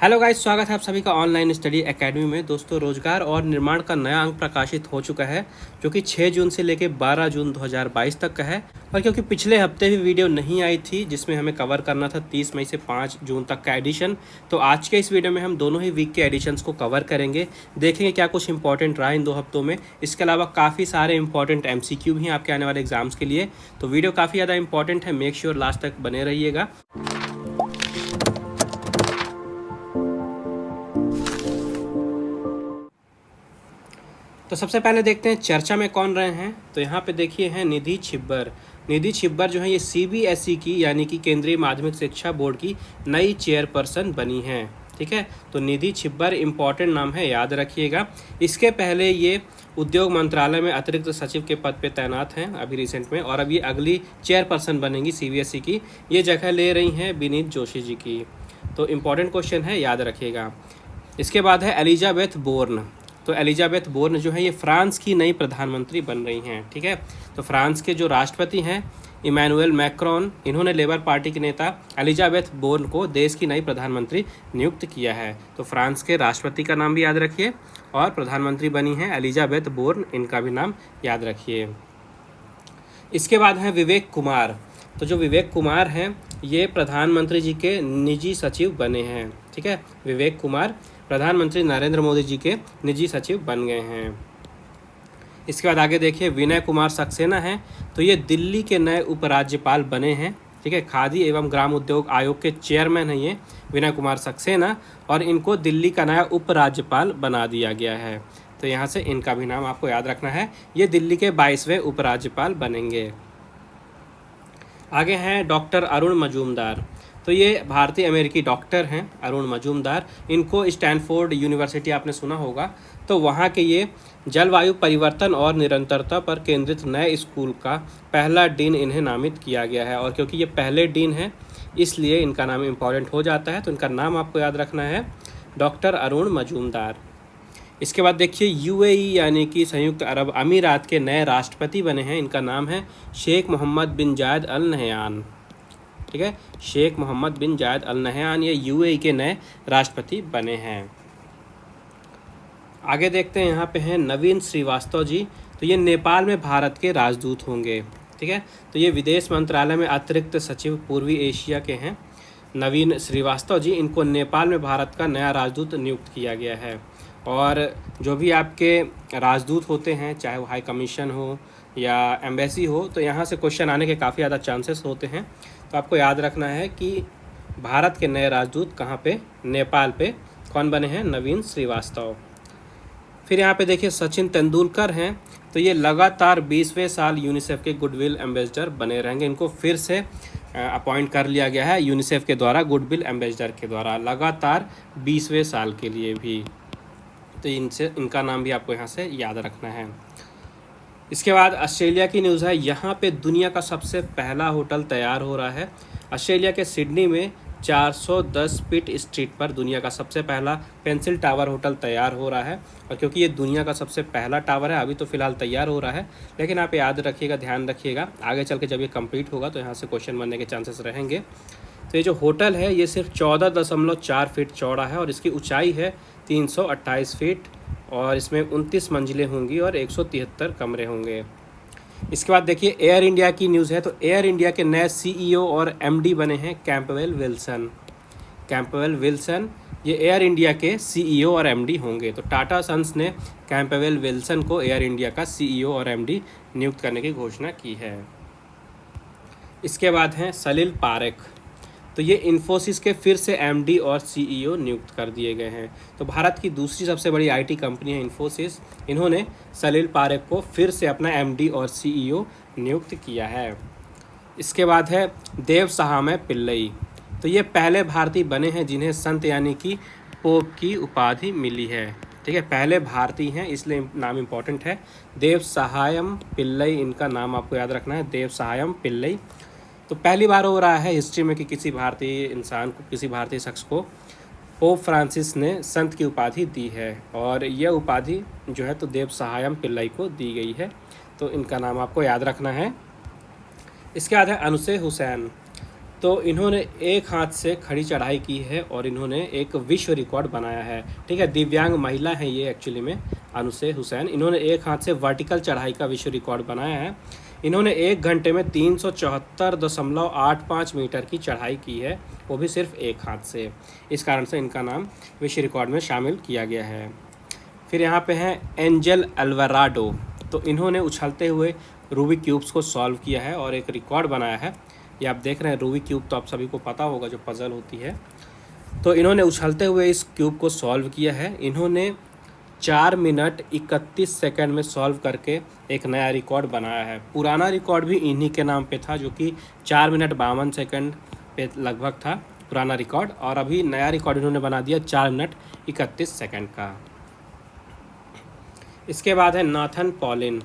Hello guys, स्वागत है आप सभी का ऑनलाइन स्टडी एकेडमी में। दोस्तों, रोजगार और निर्माण का नया अंक प्रकाशित हो चुका है जो कि 6 जून से लेकर 12 जून 2022 तक का है। और क्योंकि पिछले हफ्ते भी वीडियो नहीं आई थी जिसमें हमें कवर करना था 30 मई से 5 जून तक का एडिशन, तो आज के इस वीडियो में हम दोनों ही वीक के एडिशंस को कवर करेंगे। देखेंगे क्या कुछ इंपॉर्टेंट रहा इन 2 हफ्तों में। इसके अलावा काफ़ी सारे इंपॉर्टेंट MCQ भी हैं आपके आने वाले एग्जाम्स के लिए, तो वीडियो काफ़ी ज़्यादा इंपॉर्टेंट है। मेक श्योर लास्ट तक बने रहिएगा। तो सबसे पहले देखते हैं चर्चा में कौन रहे हैं। तो यहाँ पे देखिए हैं निधि छिब्बर। निधि छिब्बर जो है ये CBSE की यानी कि केंद्रीय माध्यमिक शिक्षा बोर्ड की नई चेयरपर्सन बनी हैं। ठीक है, तो निधि छिब्बर इम्पॉर्टेंट नाम है, याद रखिएगा। इसके पहले ये उद्योग मंत्रालय में अतिरिक्त सचिव के पद पे तैनात हैं अभी रिसेंट में, और अब ये अगली चेयरपर्सन बनेंगी CBSE की। ये जगह ले रही हैं विनीत जोशी जी की। तो इम्पॉर्टेंट क्वेश्चन है, याद रखिएगा। इसके बाद है एलिजाबेथ बोर्न। तो एलिजाबेथ बोर्न जो है ये फ्रांस की नई प्रधानमंत्री बन रही हैं। ठीक है, तो फ्रांस के जो राष्ट्रपति हैं इमैनुअल मैक्रोन, इन्होंने लेबर पार्टी के नेता एलिजाबेथ बोर्न को देश की नई प्रधानमंत्री नियुक्त किया है। तो फ्रांस के राष्ट्रपति का नाम भी याद रखिए, और प्रधानमंत्री बनी हैं एलिजाबेथ बोर्न, इनका भी नाम याद रखिए। इसके बाद है विवेक कुमार। तो जो विवेक कुमार हैं ये प्रधानमंत्री जी के निजी सचिव बने हैं। ठीक है, विवेक कुमार प्रधानमंत्री नरेंद्र मोदी जी के निजी सचिव बन गए हैं। इसके बाद आगे देखिए विनय कुमार सक्सेना हैं। तो ये दिल्ली के नए उपराज्यपाल बने हैं। ठीक है, खादी एवं ग्राम उद्योग आयोग के चेयरमैन हैं ये विनय कुमार सक्सेना, और इनको दिल्ली का नया उपराज्यपाल बना दिया गया है। तो यहाँ से इनका भी नाम आपको याद रखना है। ये दिल्ली के 22वें उपराज्यपाल बनेंगे। आगे हैं डॉक्टर अरुण मजूमदार। तो ये भारतीय अमेरिकी डॉक्टर हैं अरुण मजूमदार। इनको स्टैनफोर्ड यूनिवर्सिटी आपने सुना होगा, तो वहाँ के ये जलवायु परिवर्तन और निरंतरता पर केंद्रित नए स्कूल का पहला डीन इन्हें नामित किया गया है। और क्योंकि ये पहले डीन हैं इसलिए इनका नाम इम्पॉर्टेंट हो जाता है। तो इनका नाम आपको याद रखना है, डॉक्टर अरुण मजूमदार। इसके बाद देखिए UAE यानी कि संयुक्त अरब अमीरात के नए राष्ट्रपति बने हैं। इनका नाम है शेख मोहम्मद बिन जायद अल नहयान। ठीक है, शेख मोहम्मद बिन जायद अल नहयान ये UAE के नए राष्ट्रपति बने हैं। आगे देखते हैं, यहाँ पे हैं नवीन श्रीवास्तव जी। तो ये नेपाल में भारत के राजदूत होंगे। ठीक है, तो ये विदेश मंत्रालय में अतिरिक्त सचिव पूर्वी एशिया के हैं नवीन श्रीवास्तव जी। इनको नेपाल में भारत का नया राजदूत नियुक्त किया गया है। और जो भी आपके राजदूत होते हैं, चाहे वो हाई कमीशन हो या एम्बेसी हो, तो यहाँ से क्वेश्चन आने के काफ़ी ज़्यादा चांसेस होते हैं। तो आपको याद रखना है कि भारत के नए राजदूत कहाँ पे, नेपाल पे कौन बने हैं, नवीन श्रीवास्तव। फिर यहाँ पे देखिए सचिन तेंदुलकर हैं। तो ये लगातार 20वें साल यूनिसेफ के गुडविल एम्बेसडर बने रहेंगे। इनको फिर से अपॉइंट कर लिया गया है यूनिसेफ के द्वारा, गुडविल एम्बेसडर के द्वारा, लगातार 20वें साल के लिए भी। तो इनका नाम भी आपको यहाँ से याद रखना है। इसके बाद ऑस्ट्रेलिया की न्यूज़ है। यहाँ पे दुनिया का सबसे पहला होटल तैयार हो रहा है। ऑस्ट्रेलिया के सिडनी में 410 फीट स्ट्रीट पर दुनिया का सबसे पहला पेंसिल टावर होटल तैयार हो रहा है। और क्योंकि ये दुनिया का सबसे पहला टावर है, अभी तो फिलहाल तैयार हो रहा है, लेकिन आप याद रखिएगा, ध्यान रखिएगा, आगे चल के जब ये कंप्लीट होगा तो यहाँ से क्वेश्चन बनने के चांसेस रहेंगे। तो ये जो होटल है ये सिर्फ 14.4 फीट चौड़ा है और इसकी ऊंचाई है 328 फीट, और इसमें 29 मंजिलें होंगी और 173 कमरे होंगे। इसके बाद देखिए एयर इंडिया की न्यूज़ है। तो एयर इंडिया के नए CEO और MD बने हैं कैंपबेल विल्सन। कैंपबेल विल्सन ये एयर इंडिया के CEO और MD होंगे। तो टाटा सन्स ने कैंपबेल विल्सन को एयर इंडिया का CEO और MD नियुक्त करने की घोषणा की है। इसके बाद हैं सलील पारेख। तो ये इन्फोसिस के फिर से MD और CEO नियुक्त कर दिए गए हैं। तो भारत की दूसरी सबसे बड़ी IT कंपनी है इन्फोसिस, इन्होंने सलील पारेख को फिर से अपना MD और CEO नियुक्त किया है। इसके बाद है देव सहामय पिल्लई। तो ये पहले भारतीय बने हैं जिन्हें संत यानी कि पोप की उपाधि मिली है। ठीक है, पहले भारतीय हैं इसलिए नाम इम्पॉर्टेंट है। देव सहायम पिल्लई इनका नाम आपको याद रखना है, देव सहायम पिल्लई। तो पहली बार हो रहा है हिस्ट्री में कि किसी भारतीय इंसान को, किसी भारतीय शख्स को पोप फ्रांसिस ने संत की उपाधि दी है, और यह उपाधि जो है तो देव सहायम पिल्लई को दी गई है। तो इनका नाम आपको याद रखना है। इसके बाद है अनुसे हुसैन। तो इन्होंने एक हाथ से खड़ी चढ़ाई की है और इन्होंने एक विश्व रिकॉर्ड बनाया है। ठीक है, दिव्यांग महिला है ये एक्चुअली में, अनुसे हुसैन। इन्होंने एक हाथ से वर्टिकल चढ़ाई का विश्व रिकॉर्ड बनाया है। इन्होंने 1 घंटे में 374.85 मीटर की चढ़ाई की है, वो भी सिर्फ एक हाथ से। इस कारण से इनका नाम विश्व रिकॉर्ड में शामिल किया गया है। फिर यहाँ पे हैं एंजल अल्वाराडो। तो इन्होंने उछलते हुए रूबिक क्यूब्स को सॉल्व किया है और एक रिकॉर्ड बनाया है। ये आप देख रहे हैं रूबिक क्यूब, तो आप सभी को पता होगा जो पज़ल होती है। तो इन्होंने उछलते हुए इस क्यूब को सॉल्व किया है। इन्होंने 4 मिनट 31 सेकंड में सॉल्व करके एक नया रिकॉर्ड बनाया है। पुराना रिकॉर्ड भी इन्हीं के नाम पे था, जो कि 4 मिनट 52 सेकंड पे लगभग था पुराना रिकॉर्ड, और अभी नया रिकॉर्ड इन्होंने बना दिया 4 मिनट 31 सेकंड का। इसके बाद है नाथन पॉलिन।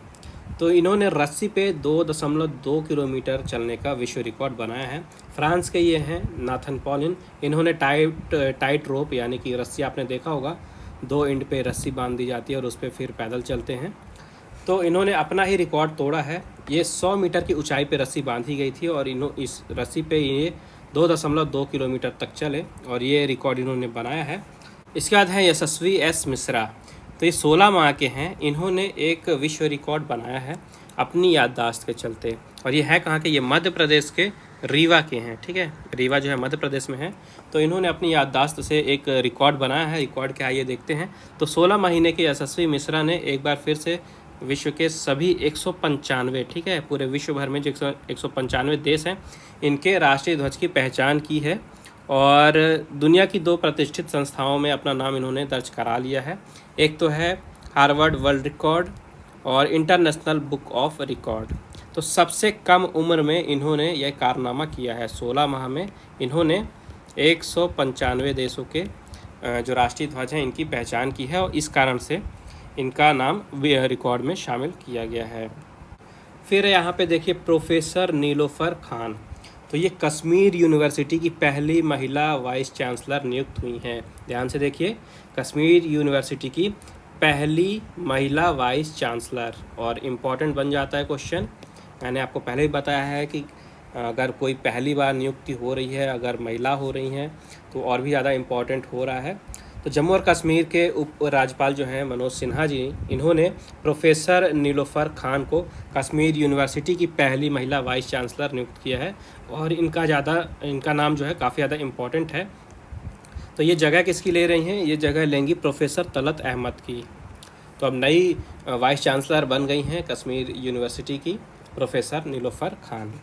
तो इन्होंने रस्सी पे 2.2 किलोमीटर चलने का विश्व रिकॉर्ड बनाया है। फ्रांस के ये हैं नाथन पॉलिन। इन्होंने टाइट रोप यानी कि रस्सी आपने देखा होगा, 2 एंड पे रस्सी बांध दी जाती है और उस पर फिर पैदल चलते हैं। तो इन्होंने अपना ही रिकॉर्ड तोड़ा है। ये 100 मीटर की ऊंचाई पे रस्सी बांधी गई थी और इस रस्सी पे ये 2.2 किलोमीटर तक चले और ये रिकॉर्ड इन्होंने बनाया है। इसके बाद है यशस्वी एस मिश्रा। तो ये 16 माह के हैं। इन्होंने एक विश्व रिकॉर्ड बनाया है अपनी याददाश्त के चलते, और ये है कहाँ के, ये मध्य प्रदेश के रीवा के हैं। ठीक है, रीवा जो है मध्य प्रदेश में है। तो इन्होंने अपनी याददाश्त से एक रिकॉर्ड बनाया है। रिकॉर्ड क्या है ये देखते हैं। तो 16 महीने के यशस्वी मिश्रा ने एक बार फिर से विश्व के सभी 195, ठीक है, पूरे विश्व भर में जो 195 देश हैं, इनके राष्ट्रीय ध्वज की पहचान की है और दुनिया की 2 प्रतिष्ठित संस्थाओं में अपना नाम इन्होंने दर्ज करा लिया है। एक तो है हार्वर्ड वर्ल्ड रिकॉर्ड और इंटरनेशनल बुक ऑफ रिकॉर्ड। तो सबसे कम उम्र में इन्होंने यह कारनामा किया है। 16 माह में इन्होंने 195 देशों के जो राष्ट्रीय ध्वज हैं इनकी पहचान की है और इस कारण से इनका नाम रिकॉर्ड में शामिल किया गया है। फिर यहाँ पे देखिए प्रोफेसर नीलोफर खान। तो ये कश्मीर यूनिवर्सिटी की पहली महिला वाइस चांसलर नियुक्त हुई हैं। ध्यान से देखिए, कश्मीर यूनिवर्सिटी की पहली महिला वाइस चांसलर, और इम्पॉर्टेंट बन जाता है क्वेश्चन। मैंने आपको पहले ही बताया है कि अगर कोई पहली बार नियुक्ति हो रही है, अगर महिला हो रही हैं, तो और भी ज़्यादा इम्पॉर्टेंट हो रहा है। तो जम्मू और कश्मीर के उप राज्यपाल जो हैं मनोज सिन्हा जी, इन्होंने प्रोफेसर नीलोफर खान को कश्मीर यूनिवर्सिटी की पहली महिला वाइस चांसलर नियुक्त किया है और इनका नाम जो है काफ़ी ज़्यादा इम्पॉर्टेंट है। तो ये जगह किसकी ले रही हैं? ये जगह लेंगी प्रोफेसर तलत अहमद की। तो अब नई वाइस चांसलर बन गई हैं कश्मीर यूनिवर्सिटी की प्रोफेसर नीलोफर खान।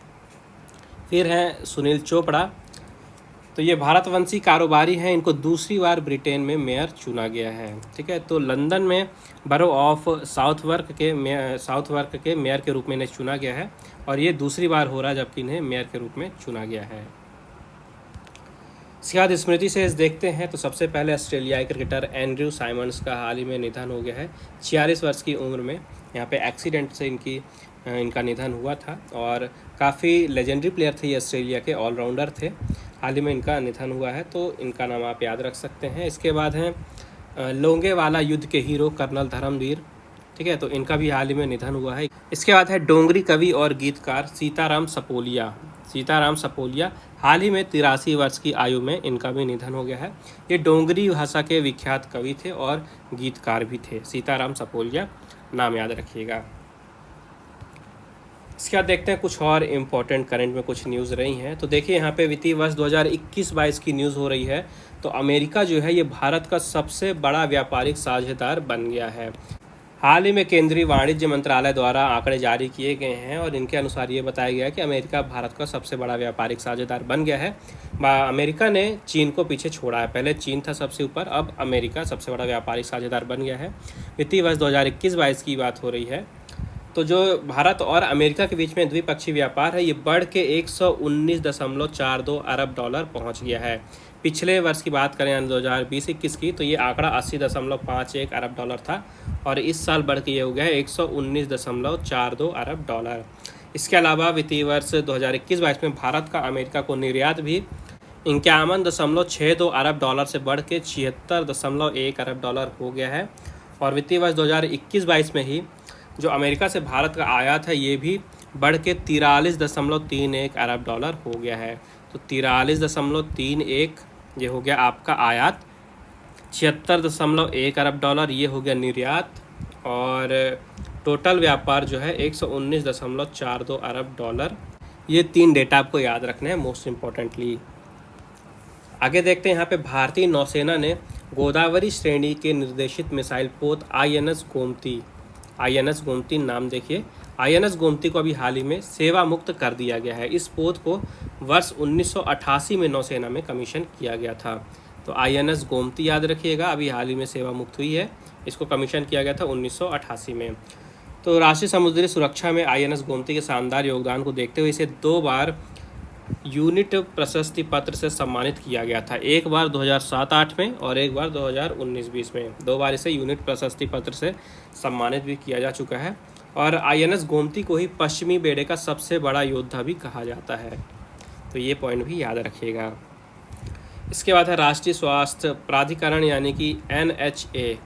फिर हैं सुनील चोपड़ा। तो ये भारतवंशी कारोबारी हैं। इनको दूसरी बार ब्रिटेन में मेयर चुना गया है। ठीक है, तो लंदन में बरो ऑफ साउथवर्क के मेयर के रूप में इन्हें चुना गया है और ये दूसरी बार हो रहा है जबकि इन्हें मेयर के रूप में चुना गया है। इसके बाद स्मृति से देखते हैं। तो सबसे पहले ऑस्ट्रेलियाई क्रिकेटर एंड्रयू साइमंड्स का हाल ही में निधन हो गया है 46 वर्ष की उम्र में। यहाँ पे एक्सीडेंट से इनका निधन हुआ था और काफ़ी लेजेंडरी प्लेयर थे ये, ऑस्ट्रेलिया के ऑलराउंडर थे। हाल ही में इनका निधन हुआ है, तो इनका नाम आप याद रख सकते हैं। इसके बाद हैं लोंगेवाला युद्ध के हीरो कर्नल धर्मवीर। ठीक है, तो इनका भी हाल ही में निधन हुआ है। इसके बाद है डोंगरी कवि और गीतकार सीताराम सपोलिया। हाल ही में 83 वर्ष की आयु में इनका भी निधन हो गया है। ये डोंगरी भाषा के विख्यात कवि थे और गीतकार भी थे। सीताराम सपोलिया नाम याद रखिएगा। इसके बाद देखते हैं कुछ और इम्पोर्टेंट करंट में कुछ न्यूज़ रही हैं। तो देखिए यहाँ पे वित्तीय वर्ष 2021-22 की न्यूज़ हो रही है। तो अमेरिका जो है ये भारत का सबसे बड़ा व्यापारिक साझेदार बन गया है। हाल ही में केंद्रीय वाणिज्य मंत्रालय द्वारा आंकड़े जारी किए गए हैं और इनके अनुसार ये बताया गया है कि अमेरिका भारत का सबसे बड़ा व्यापारिक साझेदार बन गया है। अमेरिका ने चीन को पीछे छोड़ा है। पहले चीन था सबसे ऊपर, अब अमेरिका सबसे बड़ा व्यापारिक साझेदार बन गया है। वित्तीय वर्ष 2021-22 की बात हो रही है। तो जो भारत और अमेरिका के बीच में द्विपक्षीय व्यापार है ये बढ़ के 119.42 अरब डॉलर पहुंच गया है। पिछले वर्ष की बात करें यानी 2020-21 की, तो ये आंकड़ा 80.51 अरब डॉलर था और इस साल बढ़ के ये हो गया है 119.42 अरब डॉलर। इसके अलावा वित्तीय वर्ष 2021-22 में भारत का अमेरिका को निर्यात भी 51.62 अरब डॉलर से बढ़ के 76.1 अरब डॉलर हो गया है। और वित्तीय वर्ष 2021-22 में ही जो अमेरिका से भारत का आयात है ये भी बढ़ के 43.31 अरब डॉलर हो गया है। तो 43.31 ये हो गया आपका आयात, 76.1 अरब डॉलर ये हो गया निर्यात, और टोटल व्यापार जो है 119.42 अरब डॉलर। ये 3 डेटा आपको याद रखने हैं मोस्ट इम्पोर्टेंटली। आगे देखते हैं, यहाँ पे भारतीय नौसेना ने गोदावरी श्रेणी के निर्देशित मिसाइल पोत INS गोमती नाम देखिए, INS गोमती को अभी हाल ही में सेवा मुक्त कर दिया गया है। इस पोत को वर्ष 1988 में नौसेना में कमीशन किया गया था। तो INS गोमती याद रखिएगा, अभी हाल ही में सेवा मुक्त हुई है, इसको कमीशन किया गया था 1988 में। तो राष्ट्रीय समुद्री सुरक्षा में INS गोमती के शानदार योगदान को देखते हुए इसे 2 बार यूनिट प्रशस्ति पत्र से सम्मानित किया गया था, एक बार 2007-08 में और एक बार 2019-20 में। 2 बार इसे यूनिट प्रशस्ति पत्र से सम्मानित भी किया जा चुका है। और INS गोमती को ही पश्चिमी बेड़े का सबसे बड़ा योद्धा भी कहा जाता है, तो ये पॉइंट भी याद रखिएगा। इसके बाद है राष्ट्रीय स्वास्थ्य प्राधिकरण यानी कि NHA।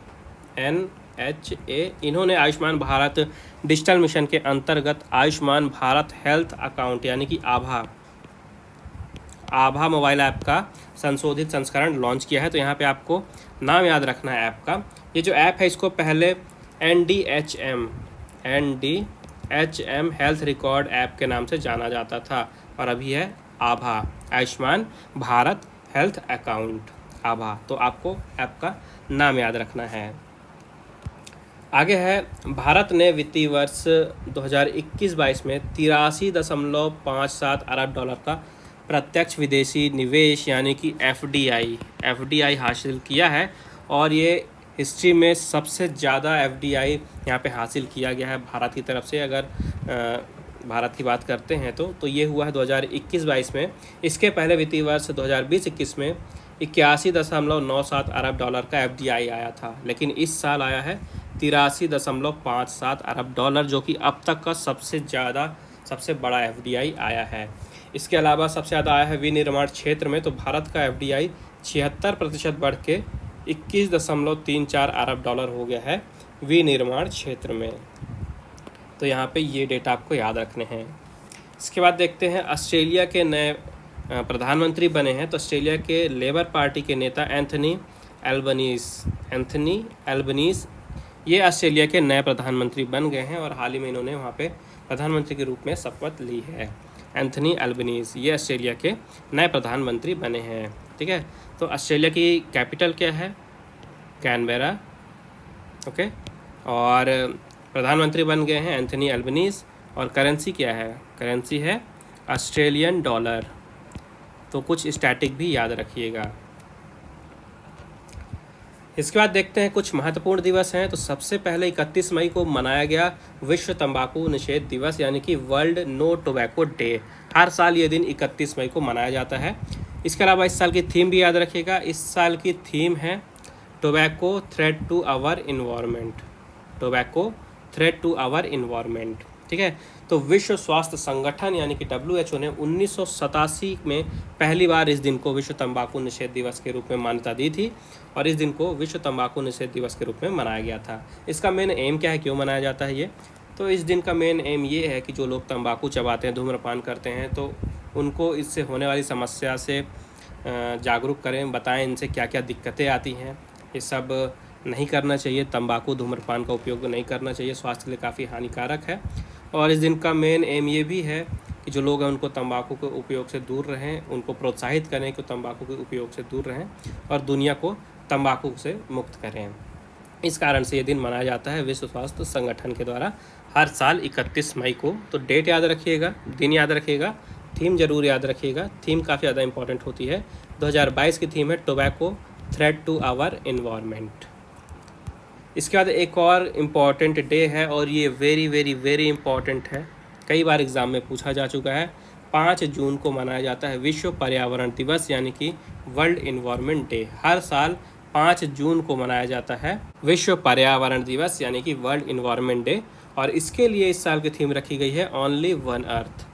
इन्होंने आयुष्मान भारत डिजिटल मिशन के अंतर्गत आयुष्मान भारत हेल्थ अकाउंट यानी कि आभा मोबाइल ऐप का संशोधित संस्करण लॉन्च किया है। तो यहाँ पे आपको नाम याद रखना है ऐप का। ये जो ऐप है इसको पहले NDHM हेल्थ रिकॉर्ड ऐप के नाम से जाना जाता था, और अभी है आभा आयुष्मान भारत हेल्थ अकाउंट आभा। तो आपको ऐप का नाम याद रखना है। आगे है, भारत ने वित्तीय वर्ष 2021-22 में 83.57 अरब डॉलर का प्रत्यक्ष विदेशी निवेश यानी कि FDI हासिल किया है, और ये हिस्ट्री में सबसे ज़्यादा FDI यहाँ पे हासिल किया गया है भारत की तरफ से। अगर भारत की बात करते हैं तो ये हुआ है 2021-22 में। इसके पहले वित्तीय वर्ष 2020-21 में 81.97 अरब डॉलर का FDI आया था, लेकिन इस साल आया है 83.57 अरब डॉलर, जो कि अब तक का सबसे बड़ा FDI आया है। इसके अलावा सबसे ज़्यादा आया है विनिर्माण क्षेत्र में, तो भारत का FDI 76% बढ़ के 21.34 अरब डॉलर हो गया है विनिर्माण क्षेत्र में। तो यहाँ पे ये डेटा आपको याद रखने हैं। इसके बाद देखते हैं, ऑस्ट्रेलिया के नए प्रधानमंत्री बने हैं। तो ऑस्ट्रेलिया के लेबर पार्टी के नेता एंथनी एल्बनीज़ ये ऑस्ट्रेलिया के नए प्रधानमंत्री बन गए हैं, और हाल ही में इन्होंने वहाँ पे प्रधानमंत्री के रूप में शपथ ली है। एंथनी एल्बनीज़ ये ऑस्ट्रेलिया के नए प्रधानमंत्री बने हैं। ठीक है, तो ऑस्ट्रेलिया की कैपिटल क्या है? कैनबेरा। ओके, और प्रधानमंत्री बन गए हैं एंथनी एल्बनीज़, और करेंसी क्या है? करेंसी है ऑस्ट्रेलियन डॉलर। तो कुछ स्टैटिक भी याद रखिएगा। इसके बाद देखते हैं कुछ महत्वपूर्ण दिवस हैं। तो सबसे पहले 31 मई को मनाया गया विश्व तंबाकू निषेध दिवस यानी कि वर्ल्ड नो टोबैको डे। हर साल ये दिन 31 मई को मनाया जाता है। इसके अलावा इस साल की थीम भी याद रखिएगा। इस साल की थीम है tobacco threat to our environment. Tobacco threat to our environment. ठीक है, तो विश्व स्वास्थ्य संगठन यानी कि WHO ने 1987 में पहली बार इस दिन को विश्व तंबाकू निषेध दिवस के रूप में मान्यता दी थी, और इस दिन को विश्व तंबाकू निषेध दिवस के रूप में मनाया गया था। इसका मेन एम क्या है, क्यों मनाया जाता है ये? तो इस दिन का मेन एम ये है कि जो लोग तंबाकू चबाते हैं, धूम्रपान करते हैं, तो उनको इससे होने वाली समस्या से जागरूक करें, बताएं इनसे क्या क्या दिक्कतें आती हैं। ये सब नहीं करना चाहिए, तंबाकू धूम्रपान का उपयोग नहीं करना चाहिए, स्वास्थ्य के लिए काफ़ी हानिकारक है। और इस दिन का मेन एम ये भी है कि जो लोग हैं उनको तंबाकू के उपयोग से दूर रहें, उनको प्रोत्साहित करें कि तंबाकू के उपयोग से दूर रहें और दुनिया को तंबाकू से मुक्त करें। इस कारण से ये दिन मनाया जाता है विश्व स्वास्थ्य संगठन के द्वारा हर साल 31 मई को। तो डेट याद रखिएगा, दिन याद रखिएगा, थीम जरूर याद रखिएगा। थीम काफ़ी ज़्यादा इंपॉर्टेंट होती है। 2022 की थीम है tobacco threat to our environment. इसके बाद एक और इम्पॉर्टेंट डे है, और ये वेरी वेरी वेरी इम्पॉर्टेंट है, कई बार एग्ज़ाम में पूछा जा चुका है। 5 जून को मनाया जाता है विश्व पर्यावरण दिवस यानी कि वर्ल्ड इन्वायरमेंट डे। हर साल 5 जून को मनाया जाता है विश्व पर्यावरण दिवस यानी कि वर्ल्ड इन्वायरमेंट डे, और इसके लिए इस साल की थीम रखी गई है ओनली वन अर्थ।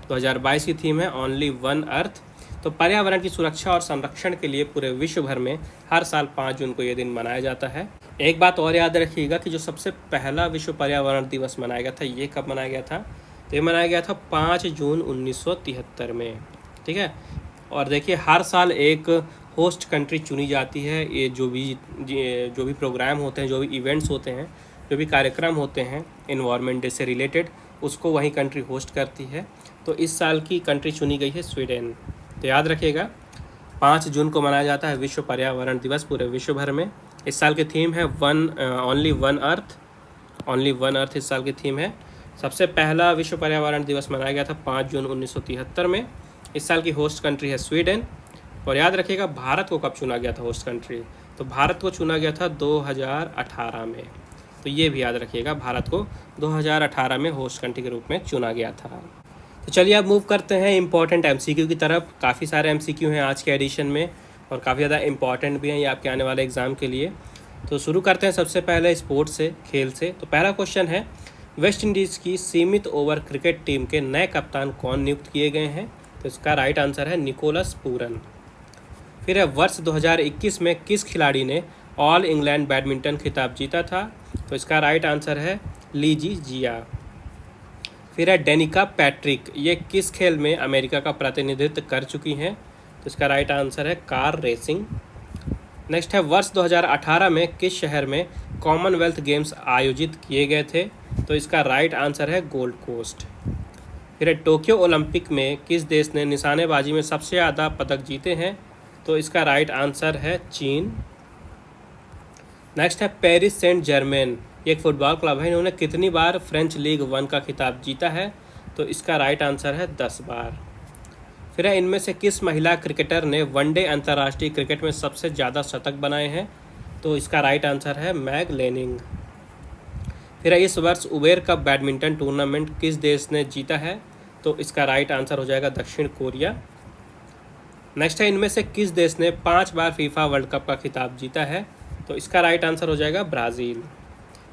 2022 की थीम है ओनली वन अर्थ। तो पर्यावरण की सुरक्षा और संरक्षण के लिए पूरे विश्व भर में हर साल 5 जून को ये दिन मनाया जाता है। एक बात और याद रखिएगा कि जो सबसे पहला विश्व पर्यावरण दिवस मनाया गया था, ये कब मनाया गया था? तो ये मनाया गया था 5 जून 1973 में। ठीक है, और देखिए हर साल एक होस्ट कंट्री चुनी जाती है। ये जो भी प्रोग्राम होते हैं, जो भी इवेंट्स होते हैं, जो भी कार्यक्रम होते हैं इन्वायरमेंट डे से रिलेटेड, उसको वही कंट्री होस्ट करती है। तो इस साल की कंट्री चुनी गई है स्वीडन। तो याद रखिएगा 5 जून को मनाया जाता है विश्व पर्यावरण दिवस पूरे विश्व भर में। इस साल की थीम है ओनली वन अर्थ इस साल की थीम है। सबसे पहला विश्व पर्यावरण दिवस मनाया गया था 5 जून 1973 में। इस साल की होस्ट कंट्री है स्वीडन। और याद रखिएगा भारत को कब चुना गया था होस्ट कंट्री, तो भारत को चुना गया था 2018 में। तो ये भी याद रखिएगा भारत को 2018 में होस्ट कंट्री के रूप में चुना गया था। तो चलिए अब मूव करते हैं इंपॉर्टेंट एमसीक्यू की तरफ। काफ़ी सारे एमसीक्यू हैं आज के एडिशन में और काफ़ी ज़्यादा इंपॉर्टेंट भी हैं ये आपके आने वाले एग्ज़ाम के लिए। तो शुरू करते हैं सबसे पहले स्पोर्ट्स से, खेल से। तो पहला क्वेश्चन है, वेस्ट इंडीज़ की सीमित ओवर क्रिकेट टीम के नए कप्तान कौन नियुक्त किए गए हैं? तो इसका राइट आंसर है निकोलस पूरन। फिर है, वर्ष 2021 में किस खिलाड़ी ने ऑल इंग्लैंड बैडमिंटन खिताब जीता था? तो इसका राइट आंसर है लीजी जिया। फिर है, डेनिका पैट्रिक ये किस खेल में अमेरिका का प्रतिनिधित्व कर चुकी हैं? तो इसका राइट आंसर है कार रेसिंग। नेक्स्ट है, वर्ष 2018 में किस शहर में कॉमनवेल्थ गेम्स आयोजित किए गए थे? तो इसका राइट आंसर है गोल्ड कोस्ट। फिर है, टोक्यो ओलंपिक में किस देश ने निशानेबाजी में सबसे ज़्यादा पदक जीते हैं? तो इसका राइट आंसर है चीन। नेक्स्ट है, पेरिस सेंट जर्मेन ये एक फुटबॉल क्लब है, इन्होंने कितनी बार फ्रेंच लीग 1 का खिताब जीता है? तो इसका राइट आंसर है 10 बार। फिर है, इनमें से किस महिला क्रिकेटर ने वनडे अंतर्राष्ट्रीय क्रिकेट में सबसे ज़्यादा शतक बनाए हैं? तो इसका राइट आंसर है मैग लेनिंग। फिर है, इस वर्ष उबेर कप बैडमिंटन टूर्नामेंट किस देश ने जीता है? तो इसका राइट आंसर हो जाएगा दक्षिण कोरिया। नेक्स्ट है, इनमें से किस देश ने 5 बार फीफा वर्ल्ड कप का खिताब जीता है? तो इसका राइट आंसर हो जाएगा ब्राज़ील।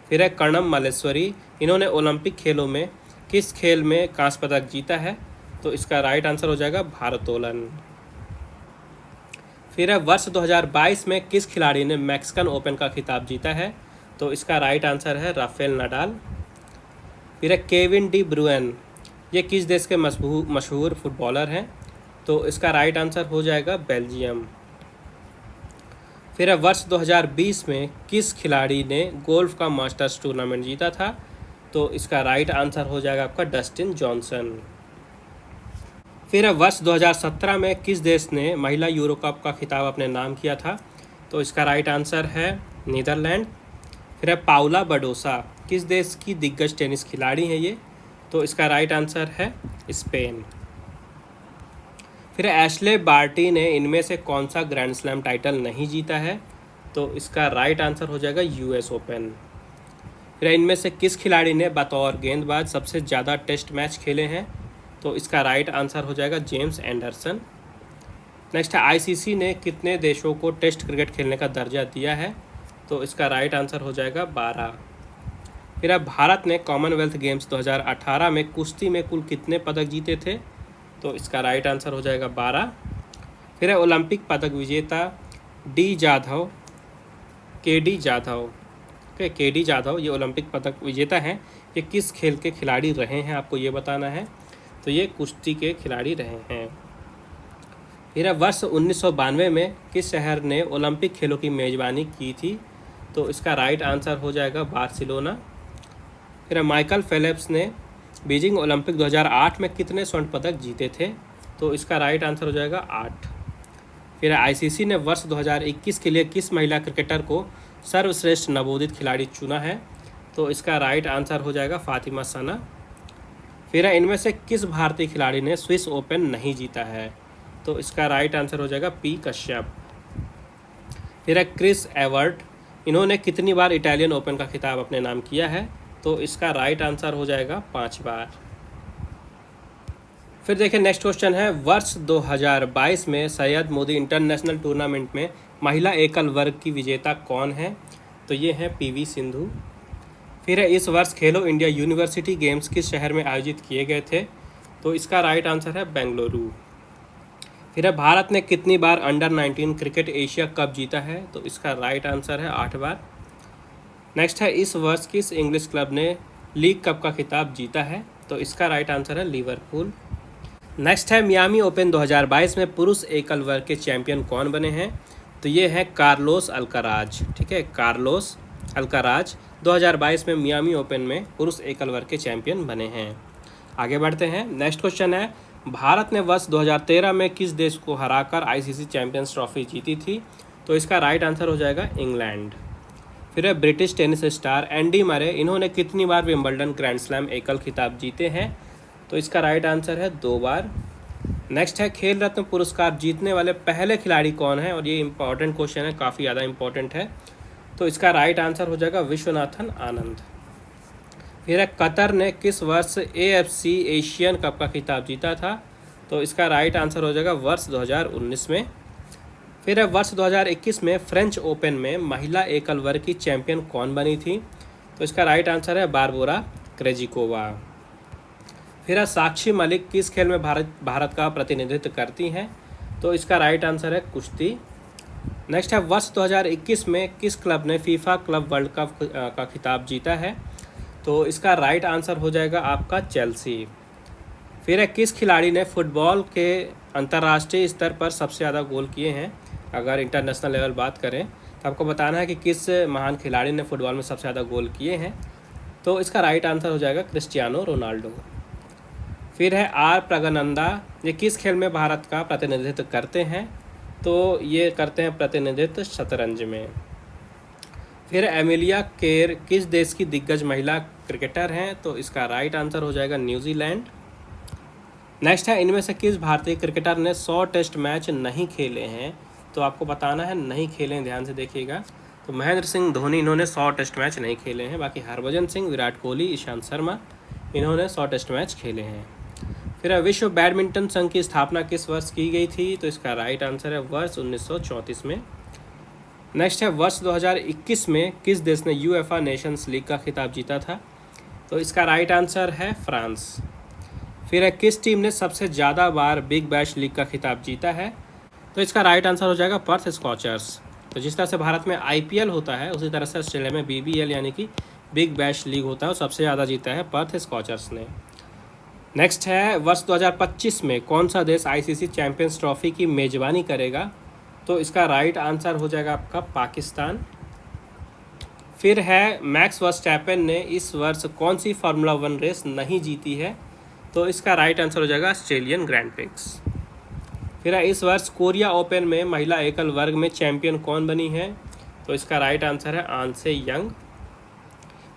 फिर है, कर्णम मल्लेश्वरी इन्होंने ओलंपिक खेलों में किस खेल में कांस्य पदक जीता है? तो इसका राइट आंसर हो जाएगा भारोत्तोलन। फिर है, वर्ष 2022 में किस खिलाड़ी ने मैक्सिकन ओपन का खिताब जीता है? तो इसका राइट आंसर है राफेल नडाल। फिर है, केविन डी ब्रुएन ये किस देश के मशहूर फुटबॉलर हैं? तो इसका राइट आंसर हो जाएगा बेल्जियम। फिर है, वर्ष 2020 में किस खिलाड़ी ने गोल्फ का मास्टर्स टूर्नामेंट जीता था? तो इसका राइट आंसर हो जाएगा आपका डस्टिन जॉनसन। फिर है, वर्ष 2017 में किस देश ने महिला यूरो कप का खिताब अपने नाम किया था? तो इसका राइट आंसर है नीदरलैंड। फिर है, पाउला बडोसा किस देश की दिग्गज टेनिस खिलाड़ी हैं ये? तो इसका राइट आंसर है स्पेन। फिर एशले बार्टी ने इनमें से कौन सा ग्रैंड स्लैम टाइटल नहीं जीता है? तो इसका राइट आंसर हो जाएगा यूएस ओपन। फिर इनमें से किस खिलाड़ी ने बतौर गेंदबाज सबसे ज़्यादा टेस्ट मैच खेले हैं? तो इसका राइट आंसर हो जाएगा जेम्स एंडरसन। नेक्स्ट है, आईसीसी ने कितने देशों को टेस्ट क्रिकेट खेलने का दर्जा दिया है? तो इसका राइट आंसर हो जाएगा 12। फिर अब भारत ने कॉमनवेल्थ गेम्स 2018 में कुश्ती में कुल कितने पदक जीते थे? तो इसका राइट आंसर हो जाएगा 12। फिर है, ओलंपिक पदक विजेता के डी जाधव ये ओलंपिक पदक विजेता हैं। ये किस खेल के खिलाड़ी रहे हैं आपको ये बताना है। तो ये कुश्ती के खिलाड़ी रहे हैं। फिर है, वर्ष 1992 में किस शहर ने ओलंपिक खेलों की मेज़बानी की थी? तो इसका राइट आंसर हो जाएगा बार्सिलोना। फिर है, माइकल फेल्प्स ने बीजिंग ओलंपिक 2008 में कितने स्वर्ण पदक जीते थे? तो इसका राइट आंसर हो जाएगा 8। फिर आईसीसी ने वर्ष 2021 के लिए किस महिला क्रिकेटर को सर्वश्रेष्ठ नवोदित खिलाड़ी चुना है? तो इसका राइट आंसर हो जाएगा फातिमा सना। फिर इनमें से किस भारतीय खिलाड़ी ने स्विस ओपन नहीं जीता है? तो इसका राइट आंसर हो जाएगा पी कश्यप। फिर क्रिस एवर्ट इन्होंने कितनी बार इटालियन ओपन का खिताब अपने नाम किया है? तो इसका राइट आंसर हो जाएगा 5 बार। फिर देखिए नेक्स्ट क्वेश्चन है, वर्ष 2022 में सैयद मोदी इंटरनेशनल टूर्नामेंट में महिला एकल वर्ग की विजेता कौन है? तो ये है पीवी सिंधु। फिर है, इस वर्ष खेलो इंडिया यूनिवर्सिटी गेम्स किस शहर में आयोजित किए गए थे? तो इसका राइट आंसर है बेंगलुरु। फिर है, भारत ने कितनी बार अंडर 19 क्रिकेट एशिया कप जीता है? तो इसका राइट आंसर है 8 बार। नेक्स्ट है, इस वर्ष किस इंग्लिश क्लब ने लीग कप का खिताब जीता है? तो इसका राइट आंसर है लिवरपूल। नेक्स्ट है मियामी ओपन 2022 में पुरुष एकल वर्ग के चैंपियन कौन बने हैं? तो ये है कार्लोस अल्काराज। ठीक है, कार्लोस अल्काराज 2022 में मियामी ओपन में पुरुष एकल वर्ग के चैंपियन बने हैं। आगे बढ़ते हैं। नेक्स्ट क्वेश्चन है, भारत ने वर्ष 2013 में किस देश को हराकर आईसीसी चैंपियंस ट्रॉफी जीती थी? तो इसका राइट आंसर हो जाएगा इंग्लैंड। फिर है British tennis star Andy Murray, इन्होंने कितनी बार विंबलडन ग्रैंड स्लैम एकल खिताब जीते हैं? तो इसका राइट आंसर है 2 बार। नेक्स्ट है, खेल रत्न पुरस्कार जीतने वाले पहले खिलाड़ी कौन है? और ये इंपॉर्टेंट क्वेश्चन है, काफ़ी ज़्यादा इंपॉर्टेंट है। तो इसका राइट आंसर हो जाएगा विश्वनाथन आनंद। फिर है, कतर ने किस वर्ष AFC एशियन कप का खिताब जीता था? तो इसका राइट आंसर हो जाएगा वर्ष 2019 में। फिर है, वर्ष 2021 में फ्रेंच ओपन में महिला एकल वर्ग की चैंपियन कौन बनी थी? तो इसका राइट आंसर है बारबोरा क्रेजिकोवा। फिर है, साक्षी मलिक किस खेल में भारत का प्रतिनिधित्व करती हैं? तो इसका राइट आंसर है कुश्ती। नेक्स्ट है, वर्ष 2021 में किस क्लब ने फीफा क्लब वर्ल्ड कप का खिताब जीता है? तो इसका राइट आंसर हो जाएगा आपका चेल्सी। फिर है, किस खिलाड़ी ने फुटबॉल के अंतर्राष्ट्रीय स्तर पर सबसे ज़्यादा गोल किए हैं? अगर इंटरनेशनल लेवल बात करें तो आपको बताना है कि किस महान खिलाड़ी ने फुटबॉल में सबसे ज़्यादा गोल किए हैं। तो इसका राइट आंसर हो जाएगा क्रिस्टियानो रोनाल्डो। फिर है, आर प्रगनंदा, ये किस खेल में भारत का प्रतिनिधित्व करते हैं? तो ये करते हैं प्रतिनिधित्व शतरंज में। फिर एमिलिया केर किस देश की दिग्गज महिला क्रिकेटर हैं? तो इसका राइट आंसर हो जाएगा न्यूजीलैंड। नेक्स्ट है, इनमें से किस भारतीय क्रिकेटर ने 100 टेस्ट मैच नहीं खेले हैं? तो आपको बताना है नहीं खेले हैं, ध्यान से देखिएगा। तो महेंद्र सिंह धोनी, इन्होंने 100 टेस्ट मैच नहीं खेले हैं। बाकी हरभजन सिंह, विराट कोहली, ईशांत शर्मा, इन्होंने 100 टेस्ट मैच खेले हैं। फिर विश्व बैडमिंटन संघ की स्थापना किस वर्ष की गई थी? तो इसका राइट आंसर है वर्ष 1934 में। नेक्स्ट है, वर्ष 2021 में किस देश ने UEFA नेशंस लीग का खिताब जीता था? तो इसका राइट आंसर है फ्रांस। फिर है, किस टीम ने सबसे ज़्यादा बार बिग बैश लीग का खिताब जीता है? तो इसका राइट आंसर हो जाएगा पर्थ स्कॉचर्स। तो जिस तरह से भारत में IPL होता है, उसी तरह से ऑस्ट्रेलिया में BBL यानी कि बिग बैश लीग होता है, और सबसे ज़्यादा जीता है पर्थ स्कॉचर्स ने। नेक्स्ट है, वर्ष 2025 में कौन सा देश ICC चैंपियंस ट्रॉफी की मेज़बानी करेगा? तो इसका राइट आंसर हो जाएगा आपका पाकिस्तान। फिर है, मैक्स वर्स्टैपेन ने इस वर्ष कौन सी फार्मूला 1 रेस नहीं जीती है? तो इसका राइट आंसर हो जाएगा ऑस्ट्रेलियन ग्रैंड प्रिक्स। फिर है, इस वर्ष कोरिया ओपन में महिला एकल वर्ग में चैंपियन कौन बनी है? तो इसका राइट आंसर है आंसे यंग।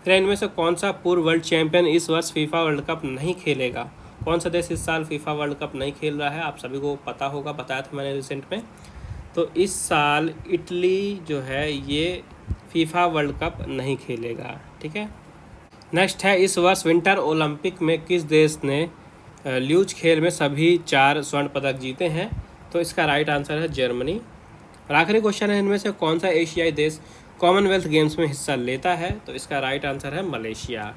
फिर इनमें से कौन सा पूर्व वर्ल्ड चैंपियन इस वर्ष फीफा वर्ल्ड कप नहीं खेलेगा? कौन सा देश इस साल फीफा वर्ल्ड कप नहीं खेल रहा है? आप सभी को पता होगा, बताया था मैंने रिसेंट में। तो इस साल इटली जो है ये फीफा वर्ल्ड कप नहीं खेलेगा। ठीक है। नेक्स्ट है, इस वर्ष विंटर ओलंपिक में किस देश ने ल्यूज खेल में सभी 4 स्वर्ण पदक जीते हैं? तो इसका राइट आंसर है जर्मनी। और आखिरी क्वेश्चन है, इनमें से कौन सा एशियाई देश कॉमनवेल्थ गेम्स में हिस्सा लेता है? तो इसका राइट आंसर है मलेशिया।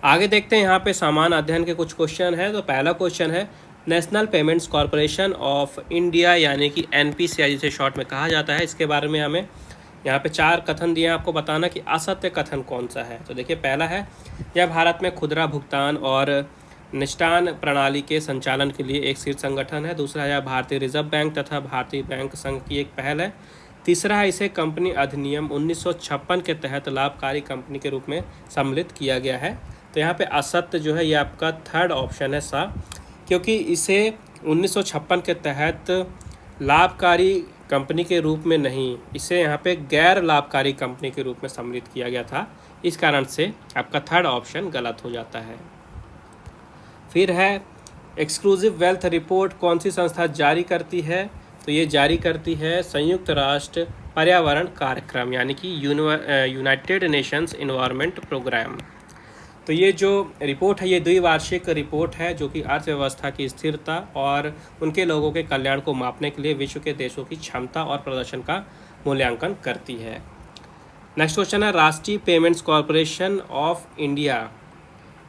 आगे देखते हैं, यहाँ पे सामान्य अध्ययन के कुछ क्वेश्चन है। तो पहला क्वेश्चन है, national payments corporation of India यानी कि NPCI जिसे शॉर्ट में कहा जाता है, इसके बारे में हमें यहाँ पे 4 कथन दिए हैं, आपको बताना कि असत्य कथन कौन सा है। तो देखिए, पहला है, यह भारत में खुदरा भुगतान और निष्ठान प्रणाली के संचालन के लिए एक शीर्ष संगठन है। दूसरा है, भारतीय रिजर्व बैंक तथा भारतीय बैंक संघ की एक पहल है। तीसरा है, इसे कंपनी अधिनियम 1956 के तहत लाभकारी कंपनी के रूप में सम्मिलित किया गया है। तो यहाँ पे असत्य जो है ये आपका थर्ड ऑप्शन है सा, क्योंकि इसे 1956 के तहत लाभकारी कंपनी के रूप में नहीं, इसे यहाँ पे गैर लाभकारी कंपनी के रूप में सम्मिलित किया गया था। इस कारण से आपका थर्ड ऑप्शन गलत हो जाता है। फिर है, एक्सक्लूसिव वेल्थ रिपोर्ट कौन सी संस्था जारी करती है? तो ये जारी करती है संयुक्त राष्ट्र पर्यावरण कार्यक्रम यानी कि यूनाइटेड नेशंस एनवायरनमेंट प्रोग्राम। तो ये जो रिपोर्ट है ये द्विवार्षिक रिपोर्ट है जो कि अर्थव्यवस्था की स्थिरता और उनके लोगों के कल्याण को मापने के लिए विश्व के देशों की क्षमता और प्रदर्शन का मूल्यांकन करती है। नेक्स्ट क्वेश्चन है, राष्ट्रीय पेमेंट्स कॉरपोरेशन ऑफ इंडिया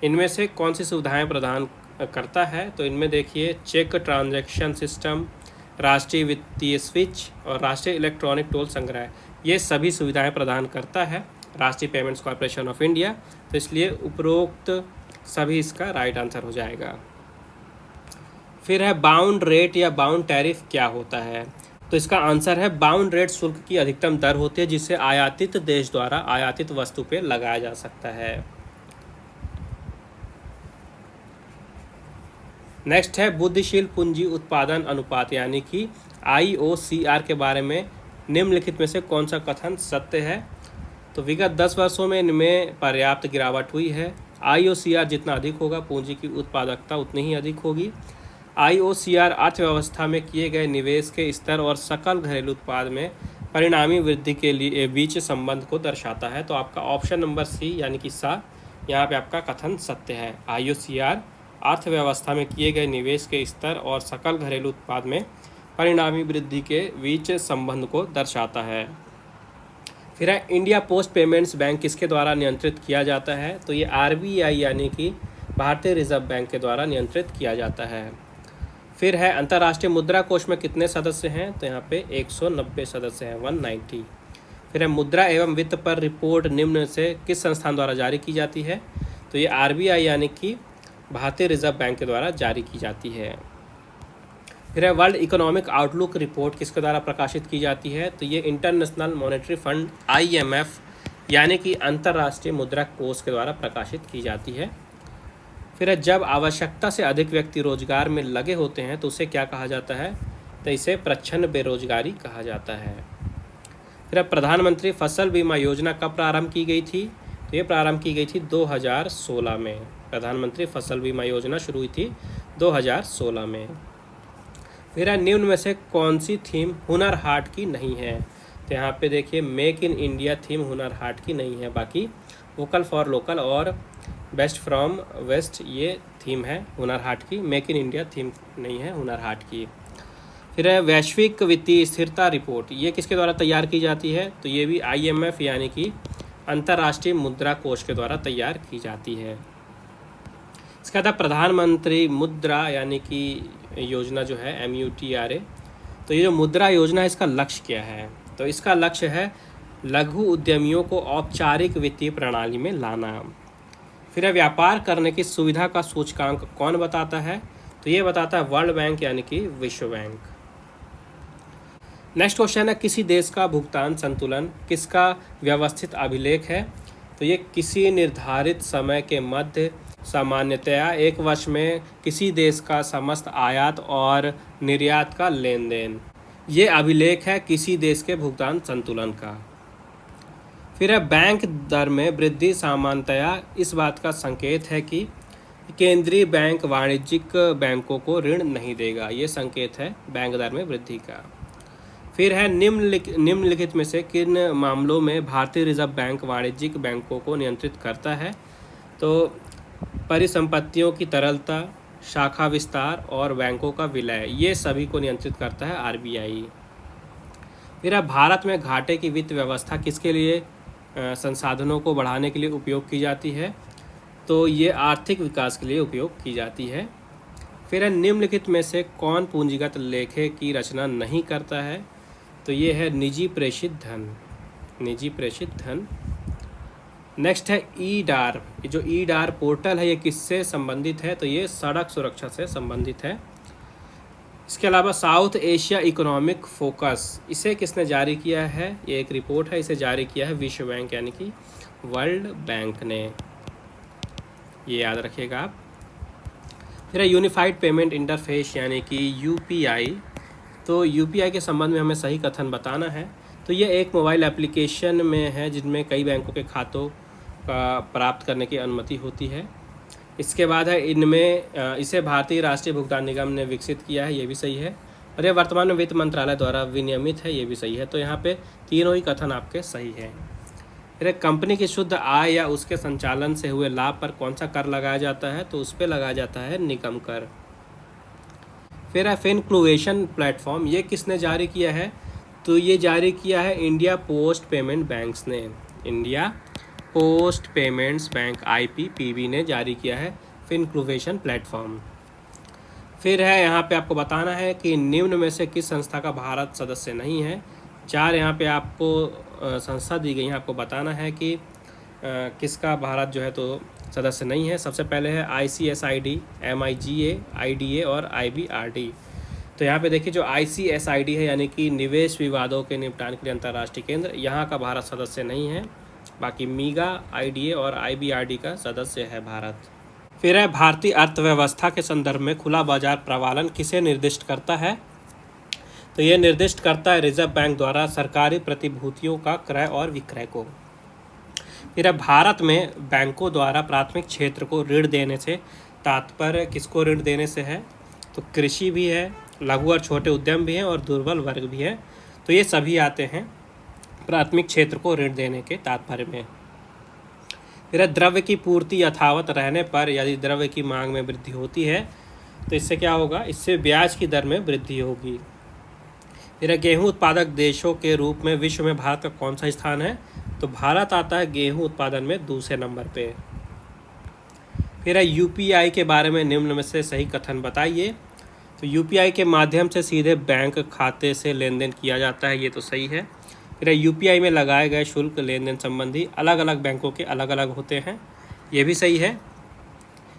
इनमें से कौन सी सुविधाएं प्रदान करता है? तो इनमें देखिए, चेक ट्रांजैक्शन सिस्टम, राष्ट्रीय वित्तीय स्विच और राष्ट्रीय इलेक्ट्रॉनिक टोल संग्रह, ये सभी सुविधाएं प्रदान करता है राष्ट्रीय पेमेंट्स कॉरपोरेशन ऑफ इंडिया। तो इसलिए उपरोक्त सभी इसका राइट आंसर हो जाएगा। फिर है बाउंड रेट या बाउंड टैरिफ क्या होता है? तो इसका आंसर है बाउंड रेट शुल्क की अधिकतम दर होती है जिसे आयातित देश द्वारा आयातित वस्तु पे लगाया जा सकता है। नेक्स्ट है बुद्धिशील पूंजी उत्पादन अनुपात यानी कि IOCR के बारे में निम्नलिखित में से कौन सा कथन सत्य है? तो विगत 10 वर्षों में इनमें पर्याप्त गिरावट हुई है। IOCR जितना अधिक होगा पूंजी की उत्पादकता उतनी ही अधिक होगी। IOCR अर्थव्यवस्था में किए गए निवेश के स्तर और सकल घरेलू उत्पाद में परिणामी वृद्धि के लिए बीच संबंध को दर्शाता है। तो आपका ऑप्शन नंबर सी यानी कि सा यहाँ पे आपका कथन सत्य है। IOCR अर्थव्यवस्था में किए गए निवेश के स्तर और सकल घरेलू उत्पाद में परिणामी वृद्धि के बीच संबंध को दर्शाता है। फिर है इंडिया पोस्ट पेमेंट्स बैंक किसके द्वारा नियंत्रित किया जाता है? तो ये RBI यानी कि भारतीय रिजर्व बैंक के द्वारा नियंत्रित किया जाता है। फिर है अंतर्राष्ट्रीय मुद्रा कोष में कितने सदस्य हैं? तो यहाँ पे 190 सदस्य हैं, 190। फिर है मुद्रा एवं वित्त पर रिपोर्ट निम्न से किस संस्थान द्वारा जारी की जाती है? तो ये RBI यानी कि भारतीय रिजर्व बैंक के द्वारा जारी की जाती है। फिर है वर्ल्ड इकोनॉमिक आउटलुक रिपोर्ट किसके द्वारा प्रकाशित की जाती है? तो ये इंटरनेशनल मॉनेटरी फंड IMF यानी कि अंतर्राष्ट्रीय मुद्रा कोष के द्वारा प्रकाशित की जाती है। फिर है जब आवश्यकता से अधिक व्यक्ति रोजगार में लगे होते हैं तो उसे क्या कहा जाता है? तो इसे प्रच्छन्न बेरोजगारी कहा जाता है। फिर है प्रधानमंत्री फसल बीमा योजना कब प्रारंभ की गई थी? तो ये प्रारंभ की गई थी 2016 में। प्रधानमंत्री फसल बीमा योजना शुरू हुई थी 2016 में। फिर है निम्न में से कौन सी थीम हुनर हाट की नहीं है? तो यहाँ पे देखिए make in India theme Hunar Haat की नहीं है, बाकी वोकल फॉर लोकल और बेस्ट फ्रॉम वेस्ट ये थीम है हुनर हाट की। मेक इन इंडिया थीम नहीं है हुनर हाट की। फिर है वैश्विक वित्तीय स्थिरता रिपोर्ट, ये किसके द्वारा तैयार की जाती है? तो ये भी IMF यानी कि अंतर्राष्ट्रीय मुद्रा कोष के द्वारा तैयार की जाती है। इसके बाद प्रधानमंत्री मुद्रा यानी कि योजना जो है MUTRA, तो ये जो मुद्रा योजना है इसका लक्ष्य क्या है? तो इसका लक्ष्य है लघु उद्यमियों को औपचारिक वित्तीय प्रणाली में लाना। फिर व्यापार करने की सुविधा का सूचकांक कौन बताता है? तो ये बताता है वर्ल्ड बैंक यानी कि विश्व बैंक। नेक्स्ट क्वेश्चन है किसी देश का भुगतान संतुलन किसका व्यवस्थित अभिलेख है? तो ये किसी निर्धारित समय के मध्य सामान्यतया एक वर्ष में किसी देश का समस्त आयात और निर्यात का लेन देन, ये अभिलेख है किसी देश के भुगतान संतुलन का। फिर है बैंक दर में वृद्धि सामान्यतया इस बात का संकेत है कि केंद्रीय बैंक वाणिज्यिक बैंकों को ऋण नहीं देगा, ये संकेत है बैंक दर में वृद्धि का। फिर है निम्नलिखित में से किन मामलों में भारतीय रिजर्व बैंक वाणिज्यिक बैंकों को नियंत्रित करता है? तो परिसंपत्तियों की तरलता, शाखा विस्तार और बैंकों का विलय, ये सभी को नियंत्रित करता है RBI। फिर अब भारत में घाटे की वित्त व्यवस्था किसके लिए संसाधनों को बढ़ाने के लिए उपयोग की जाती है? तो ये आर्थिक विकास के लिए उपयोग की जाती है। फिर निम्नलिखित में से कौन पूंजीगत लेखे की रचना नहीं करता है? तो ये है निजी प्रेषित धन, निजी प्रेषित धन। नेक्स्ट है EDAR, ये जो EDAR पोर्टल है ये किससे संबंधित है? तो ये सड़क सुरक्षा से संबंधित है। इसके अलावा साउथ एशिया इकोनॉमिक फोकस, इसे किसने जारी किया है? ये एक रिपोर्ट है, इसे जारी किया है विश्व बैंक यानी कि वर्ल्ड बैंक ने, ये याद रखिएगा आप। फिर है यूनिफाइड पेमेंट इंटरफेस यानी कि UPI, तो UPI के संबंध में हमें सही कथन बताना है। तो ये एक मोबाइल एप्लीकेशन में है जिनमें कई बैंकों के खातों का प्राप्त करने की अनुमति होती है। इसके बाद है इनमें इसे भारतीय राष्ट्रीय भुगतान निगम ने विकसित किया है, ये भी सही है। और ये वर्तमान में वित्त मंत्रालय द्वारा विनियमित है, ये भी सही है। तो यहाँ पे तीनों ही कथन आपके सही हैं। फिर एक कंपनी की शुद्ध आय या उसके संचालन से हुए लाभ पर कौन सा कर लगाया जाता है? तो उस पर लगाया जाता है निगम कर। फिर है फिनक्लुएशन प्लेटफॉर्म, ये किसने जारी किया है? तो ये जारी किया है इंडिया पोस्ट पेमेंट बैंक्स ने, India post payments bank IPPB ने जारी किया है फिनक्लुएशन प्लेटफॉर्म। फिर है यहाँ पे आपको बताना है कि निम्न में से किस संस्था का भारत सदस्य नहीं है। 4 यहाँ पे आपको संस्था दी गई है, आपको बताना है कि किसका भारत जो है तो सदस्य नहीं है। सबसे पहले है ICSID, MIGA, IDA और IBRD। तो यहाँ पे देखिए जो ICSID है यानी कि निवेश विवादों के निपटान के लिए अंतर्राष्ट्रीय केंद्र, यहाँ का भारत सदस्य नहीं है। बाकी मीगा, IDA और IBRD का सदस्य है भारत। फिर है भारतीय अर्थव्यवस्था के संदर्भ में खुला बाजार प्रवालन किसे निर्दिष्ट करता है? तो ये निर्दिष्ट करता है रिजर्व बैंक द्वारा सरकारी प्रतिभूतियों का क्रय और विक्रय को। फिर है भारत में बैंकों द्वारा प्राथमिक क्षेत्र को ऋण देने से तात्पर्य किसको ऋण देने से है? तो कृषि भी है, लघु और छोटे उद्यम भी हैं और दुर्बल वर्ग भी है। तो ये सभी आते हैं प्राथमिक क्षेत्र को ऋण देने के तात्पर्य में। फिर द्रव्य की पूर्ति यथावत रहने पर यदि द्रव्य की मांग में वृद्धि होती है तो इससे क्या होगा? इससे ब्याज की दर में वृद्धि होगी। फिर गेहूं उत्पादक देशों के रूप में विश्व में भारत का कौन सा स्थान है? तो भारत आता है गेहूं उत्पादन में दूसरे नंबर पे। फिर UPI के बारे में निम्न में से सही कथन बताइए। तो UPI के माध्यम से सीधे बैंक खाते से लेन देन किया जाता है, ये तो सही है। फिर UPI में लगाए गए शुल्क लेन देन संबंधी अलग अलग बैंकों के अलग अलग होते हैं, ये भी सही है।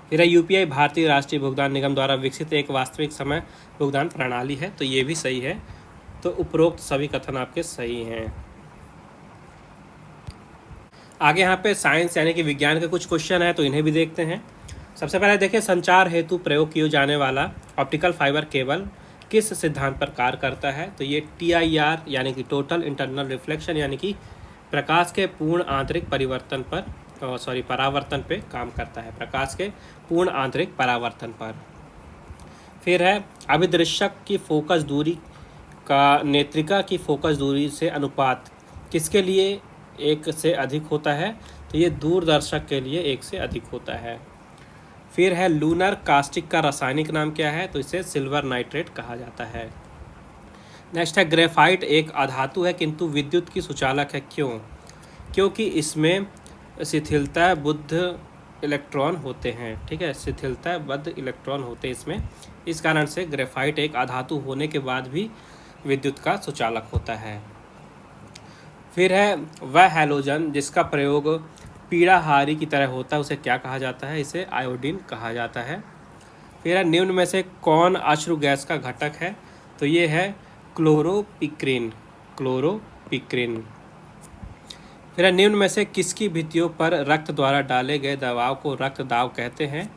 फिर UPI भारतीय राष्ट्रीय भुगतान निगम द्वारा विकसित एक वास्तविक समय भुगतान प्रणाली है, तो ये भी सही है। तो उपरोक्त सभी कथन आपके सही हैं। आगे यहाँ पे साइंस यानी कि विज्ञान के कुछ क्वेश्चन है, तो इन्हें भी देखते हैं। सबसे पहले देखिए संचार हेतु प्रयोग किए जाने वाला ऑप्टिकल फाइबर केबल किस सिद्धांत पर कार्य करता है? तो ये TIR यानी कि टोटल इंटरनल रिफ्लेक्शन यानी कि प्रकाश के पूर्ण आंतरिक परावर्तन पे काम करता है, प्रकाश के पूर्ण आंतरिक परावर्तन पर। फिर है अभिदृश्यक की फोकस दूरी का नेत्रिका की फोकस दूरी से अनुपात किसके लिए 1 से अधिक होता है? तो ये दूरदर्शक के लिए 1 से अधिक होता है। फिर है लूनर कास्टिक का रासायनिक नाम क्या है? तो इसे सिल्वर नाइट्रेट कहा जाता है। नेक्स्ट है ग्रेफाइट एक अधातु है किंतु विद्युत की सुचालक है, क्यों? क्योंकि इसमें शिथिलता बुद्ध इलेक्ट्रॉन होते हैं, ठीक है, शिथिलता बद्ध इलेक्ट्रॉन होते हैं इसमें, इस कारण से ग्रेफाइट एक अधातु होने के बाद भी विद्युत का सुचालक होता है। फिर है वह हैलोजन जिसका प्रयोग पीड़ाहारी की तरह होता है, उसे क्या कहा जाता है? इसे आयोडीन कहा जाता है। फिर है निम्न में से कौन अश्रु गैस का घटक है? तो ये है क्लोरोपिक्रीन। फिर है निम्न में से किसकी भित्तियों पर रक्त द्वारा डाले गए दबाव को रक्त दाब कहते हैं?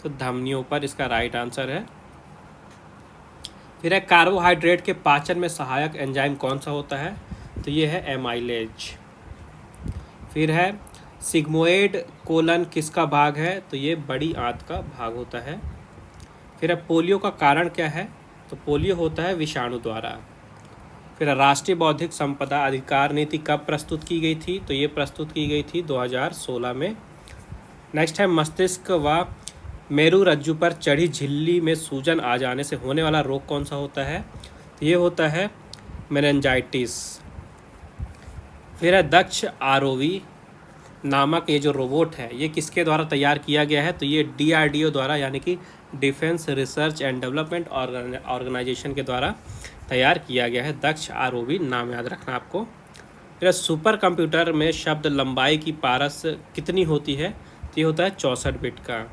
तो धमनियों पर इसका राइट आंसर है। फिर है कार्बोहाइड्रेट के पाचन में सहायक एंजाइम कौन सा होता है? तो ये है एमाइलेज। फिर है सिग्मोइड कोलन किसका भाग है? तो ये बड़ी आंत का भाग होता है। फिर है पोलियो का कारण क्या है? तो पोलियो होता है विषाणु द्वारा। फिर राष्ट्रीय बौद्धिक संपदा अधिकार नीति कब प्रस्तुत की गई थी? तो ये प्रस्तुत की गई थी 2016 में। नेक्स्ट है मस्तिष्क व मेरु रज्जु पर चढ़ी झिल्ली में सूजन आ जाने से होने वाला रोग कौन सा होता है? तो ये होता है मेनिंजाइटिस। फिर है दक्ष ROV नामक ये जो रोबोट है ये किसके द्वारा तैयार किया गया है? तो ये DRDO द्वारा यानी कि defence research and development organisation के द्वारा तैयार किया गया है। दक्ष ROV नाम याद रखना आपको। फिर सुपर कंप्यूटर में शब्द लंबाई की पारस कितनी होती है? तो ये होता है 64 बिट का।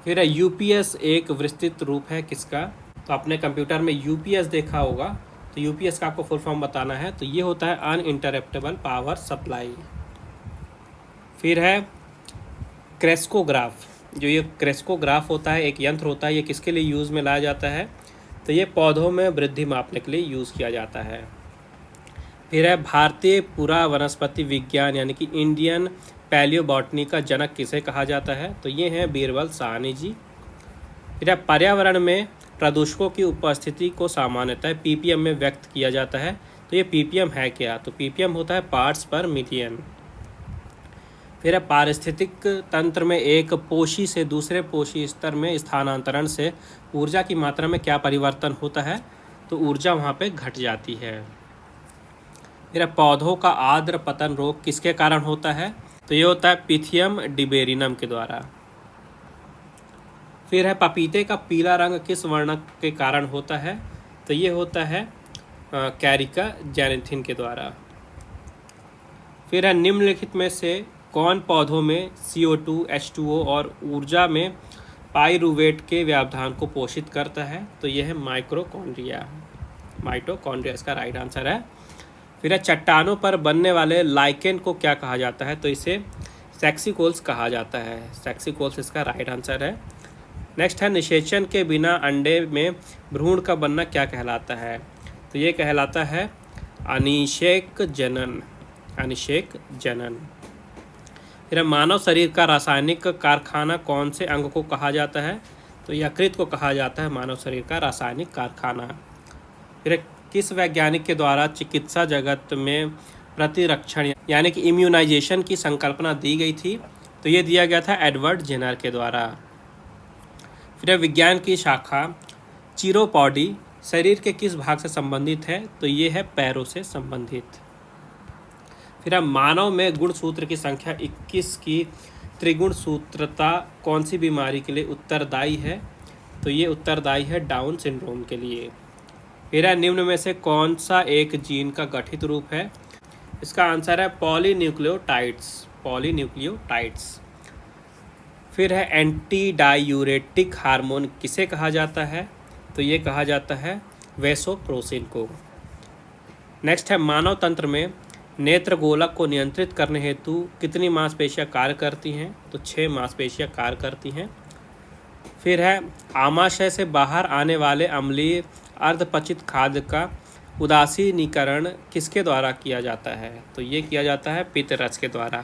फिर है UPS एक विस्तृत रूप है किसका? तो अपने कंप्यूटर में UPS देखा होगा, तो UPS का आपको फुल फॉर्म बताना है, तो ये होता है अनइंटरप्टेबल पावर सप्लाई। फिर है क्रेस्कोग्राफ, जो ये क्रेस्कोग्राफ होता है एक यंत्र होता है, ये किसके लिए यूज़ में लाया जाता है? तो ये पौधों में वृद्धि मापने के लिए यूज़ किया जाता है। फिर है भारतीय पुरा वनस्पति विज्ञान यानी कि इंडियन पैलियोबॉटनी का जनक किसे कहा जाता है? तो ये हैं बीरबल साहनी जी। फिर है पर्यावरण में प्रदूषकों की उपस्थिति को सामान्यतः ppm में व्यक्त किया जाता है, तो ये ppm है क्या? तो ppm होता है पार्ट्स पर मिलियन। फिर है पारिस्थितिक तंत्र में एक पोषी से दूसरे पोषी स्तर में स्थानांतरण से ऊर्जा की मात्रा में क्या परिवर्तन होता है? तो ऊर्जा वहाँ पे घट जाती है। फिर है पौधों का आर्द्र पतन रोग किसके कारण होता है? तो ये होता है पिथियम डिबेरिनम के द्वारा। फिर है पपीते का पीला रंग किस वर्णक के कारण होता है? तो ये होता है कैरिका जेनेथिन के द्वारा। फिर है निम्नलिखित में से कौन पौधों में CO2, H2O और ऊर्जा में पाइरूवेट के व्यवधान को पोषित करता है? तो यह है माइटोकॉन्ड्रिया, इसका राइट आंसर है। फिर है चट्टानों पर बनने वाले लाइकेन को क्या कहा जाता है? तो इसे सेक्सिकोल्स कहा जाता है, सेक्सिकोल्स इसका राइट आंसर है। नेक्स्ट है निषेचन के बिना अंडे में भ्रूण का बनना क्या कहलाता है? तो ये कहलाता है अनिषेक जनन, फिर मानव शरीर का रासायनिक कारखाना कौन से अंग को कहा जाता है? तो यकृत को कहा जाता है मानव शरीर का रासायनिक कारखाना। फिर किस वैज्ञानिक के द्वारा चिकित्सा जगत में प्रतिरक्षण यानी कि इम्यूनाइजेशन की संकल्पना दी गई थी? तो ये दिया गया था एडवर्ड जेनर के द्वारा। फिर विज्ञान की शाखा चिरोपॉडी शरीर के किस भाग से संबंधित है? तो ये है पैरों से संबंधित। फिर मानव में गुणसूत्र की संख्या 21 की त्रिगुण सूत्रता कौन सी बीमारी के लिए उत्तरदायी है? तो ये उत्तरदायी है डाउन सिंड्रोम के लिए। फिर निम्न में से कौन सा एक जीन का गठित रूप है? इसका आंसर है पॉलीन्यूक्लियोटाइड्स। फिर है एंटी डायूरेटिक हार्मोन किसे कहा जाता है? तो ये कहा जाता है वेसोप्रोसिन को। नेक्स्ट है मानव तंत्र में नेत्र गोलक को नियंत्रित करने हेतु कितनी मांसपेशियां कार्य करती हैं? तो 6 मांसपेशियां कार्य करती हैं। फिर है आमाशय से बाहर आने वाले अम्लीय अर्धपचित खाद्य का उदासीनीकरण किसके द्वारा किया जाता है? तो ये किया जाता है पित्तरस के द्वारा।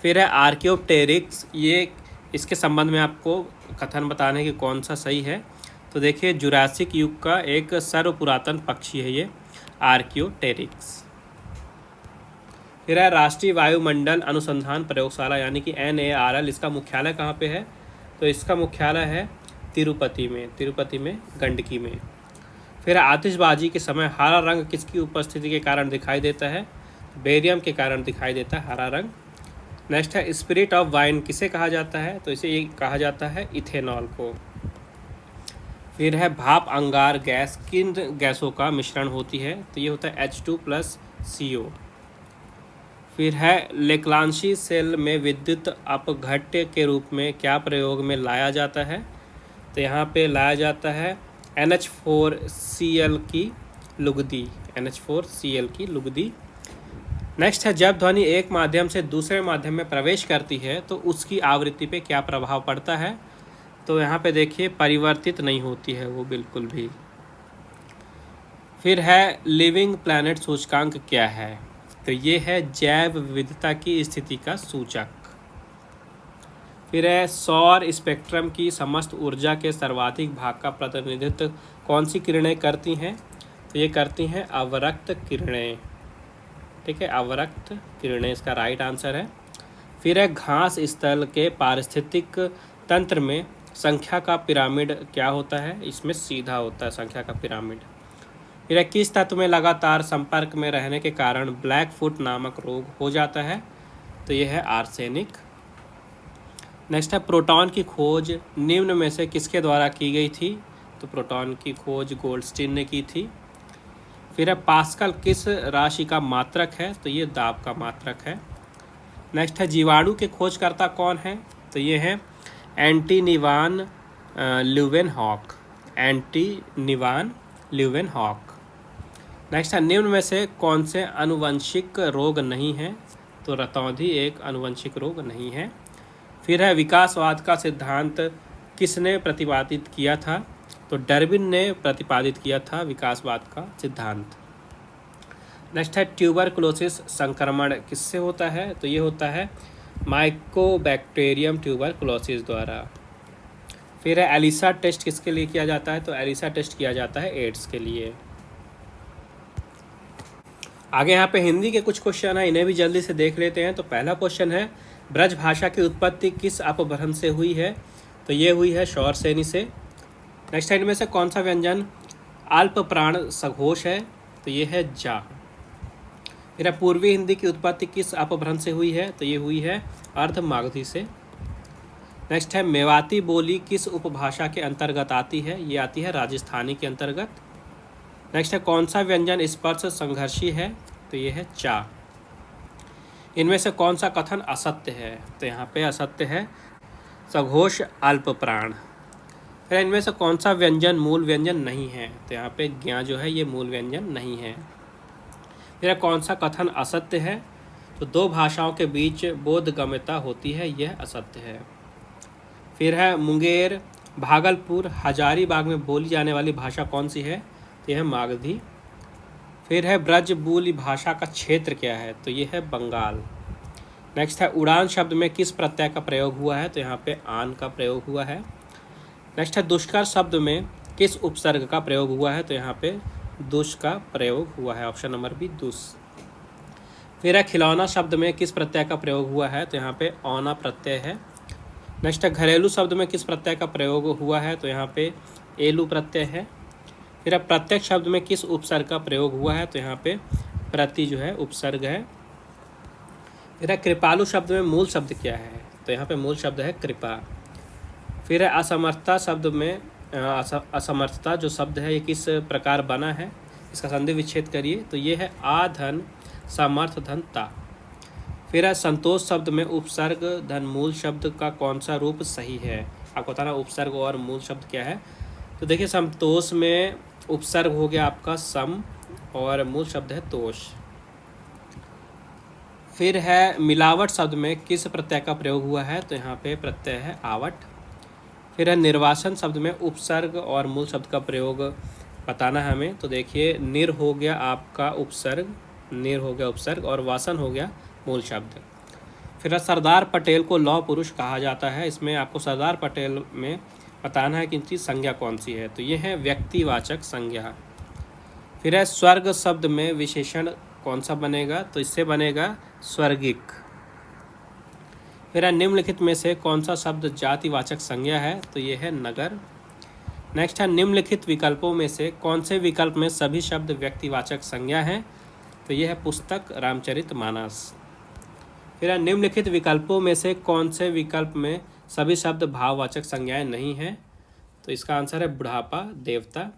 फिर है आर्कियोप्टेरिक्स, ये इसके संबंध में आपको कथन बताने की कौन सा सही है? तो देखिए जुरासिक युग का एक सर्वपुरातन पक्षी है ये आर्कियोप्टेरिक्स। फिर है राष्ट्रीय वायुमंडल अनुसंधान प्रयोगशाला यानी कि NARL, इसका मुख्यालय कहाँ पे है? तो इसका मुख्यालय है तिरुपति में गंडकी में। फिर आतिशबाजी के समय हरा रंग किसकी उपस्थिति के कारण दिखाई देता है? बेरियम के कारण दिखाई देता है हरा रंग। नेक्स्ट है स्पिरिट ऑफ वाइन किसे कहा जाता है? तो इसे ये कहा जाता है इथेनॉल को। फिर है भाप अंगार गैस किन गैसों का मिश्रण होती है? तो ये होता है H2+CO। फिर है लेक्लांशी सेल में विद्युत अपघट्य के रूप में क्या प्रयोग में लाया जाता है? तो यहाँ पे लाया जाता है NH4Cl की लुगदी, नेक्स्ट है जब ध्वनि एक माध्यम से दूसरे माध्यम में प्रवेश करती है तो उसकी आवृत्ति पे क्या प्रभाव पड़ता है? तो यहाँ पे देखिए परिवर्तित नहीं होती है वो बिल्कुल भी। फिर है लिविंग प्लैनेट सूचकांक क्या है? तो ये है जैव विविधता की स्थिति का सूचक। फिर है सौर स्पेक्ट्रम की समस्त ऊर्जा के सर्वाधिक भाग का प्रतिनिधित्व कौन सी किरणें करती हैं? तो ये करती हैं अवरक्त किरणें, ठीक है, अवरक्त किरणें इसका राइट आंसर है। फिर है घास स्थल के पारिस्थितिक तंत्र में संख्या का पिरामिड क्या होता है? इसमें सीधा होता है संख्या का पिरामिड। फिर किस तत्व में लगातार संपर्क में रहने के कारण ब्लैक फुट नामक रोग हो जाता है? तो यह है आर्सेनिक। नेक्स्ट है प्रोटॉन की खोज निम्न में से किसके द्वारा की गई थी? तो प्रोटॉन की खोज गोल्डस्टीन ने की थी। फिर है पास्कल किस राशि का मात्रक है? तो ये दाब का मात्रक है। नेक्स्ट है जीवाणु के खोजकर्ता कौन है? तो ये है एंटीनिवान ल्यूवेनहॉक। नेक्स्ट है निम्न में से कौन से आनुवंशिक रोग नहीं है? तो रतौंधी एक आनुवंशिक रोग नहीं है। फिर है विकासवाद का सिद्धांत किसने प्रतिपादित किया था? तो डार्विन ने प्रतिपादित किया था विकासवाद का सिद्धांत। नेक्स्ट है ट्यूबरकुलोसिस संक्रमण किससे होता है? तो ये होता है माइकोबैक्टीरियम ट्यूबरकुलोसिस द्वारा। फिर है एलिसा टेस्ट किसके लिए किया जाता है? तो एलिसा टेस्ट किया जाता है एड्स के लिए। आगे यहाँ पे हिंदी के कुछ क्वेश्चन है, इन्हें भी जल्दी से देख लेते हैं। तो पहला क्वेश्चन है ब्रज भाषा की उत्पत्ति किस अपभ्रंश से हुई है? तो ये हुई है शौरसेनी से। नेक्स्ट इनमें से कौन सा व्यंजन अल्प प्राण सघोष है? तो ये है जा। फिर पूर्वी हिंदी की उत्पत्ति किस अपभ्रंश से हुई है? तो ये हुई है अर्धमागधी से। नेक्स्ट है मेवाती बोली किस उपभाषा के अंतर्गत आती है? ये आती है राजस्थानी के अंतर्गत। नेक्स्ट है कौन सा व्यंजन स्पर्श संघर्षी है? तो ये है चा। इनमें से कौन सा कथन असत्य है? तो यहाँ पे असत्य है सघोष अल्प प्राण। फिर इनमें से कौन सा व्यंजन मूल व्यंजन नहीं है? तो यहाँ पे ज्ञा जो है ये मूल व्यंजन नहीं है। फिर कौन सा कथन असत्य है? तो दो भाषाओं के बीच बोधगम्यता होती है, यह असत्य है। फिर है मुंगेर, भागलपुर, हजारीबाग में बोली जाने वाली भाषा कौन सी है? तो यह है मागधी। फिर है ब्रज बोली भाषा का क्षेत्र क्या है? तो यह है बंगाल। नेक्स्ट है उड़ान शब्द में किस प्रत्यय का प्रयोग हुआ है? तो यहाँ पे आन का प्रयोग हुआ है। नेक्स्ट है दुष्कर शब्द में किस उपसर्ग का प्रयोग हुआ है? तो यहाँ पे दुष का प्रयोग हुआ है, ऑप्शन नंबर बी दुष। फिर है खिलौना शब्द में किस प्रत्यय का प्रयोग हुआ है? तो यहाँ पे औना प्रत्यय है। नेक्स्ट है घरेलू शब्द में किस प्रत्यय का प्रयोग हुआ है? तो यहाँ पे एलू प्रत्यय है। फिर है प्रत्यक्ष शब्द में किस उपसर्ग का प्रयोग हुआ है? तो यहाँ पे प्रति जो है उपसर्ग है। फिर है कृपालु शब्द में मूल शब्द क्या है? तो यहाँ पे मूल शब्द है कृपा। फिर है असमर्थता शब्द में असमर्थता जो शब्द है ये किस प्रकार बना है? इसका संधि विच्छेद करिए। तो ये है आ धन समर्थ धन ता। फिर है संतोष शब्द में उपसर्ग धन मूल शब्द का कौन सा रूप सही है? आपको बताना उपसर्ग और मूल शब्द क्या है। तो देखिए संतोष में उपसर्ग हो गया आपका सम और मूल शब्द है तोष। फिर है मिलावट शब्द में किस प्रत्यय का प्रयोग हुआ है? तो यहाँ पे प्रत्यय है आवट। फिर है निर्वासन शब्द में उपसर्ग और मूल शब्द का प्रयोग बताना है हमें। तो देखिए निर हो गया आपका उपसर्ग, निर हो गया उपसर्ग और वासन हो गया मूल शब्द। फिर सरदार पटेल को लौह पुरुष कहा जाता है। इसमें आपको सरदार पटेल में बताना है कि इनकी संज्ञा कौन सी है। तो ये है व्यक्तिवाचक संज्ञा। फिर है स्वर्ग शब्द में विशेषण कौन सा बनेगा? तो इससे बनेगा स्वर्गिक। फिर है निम्नलिखित में से कौन सा शब्द जातिवाचक संज्ञा है? तो ये है नगर। नेक्स्ट है निम्नलिखित विकल्पों में से कौन से विकल्प में सभी शब्द व्यक्तिवाचक संज्ञा हैं? तो यह है पुस्तक रामचरितमानस। फिर है निम्नलिखित विकल्पों में से कौन से विकल्प में सभी शब्द भाववाचक संज्ञाएं नहीं हैं? तो इसका आंसर है बुढ़ापा, देवता।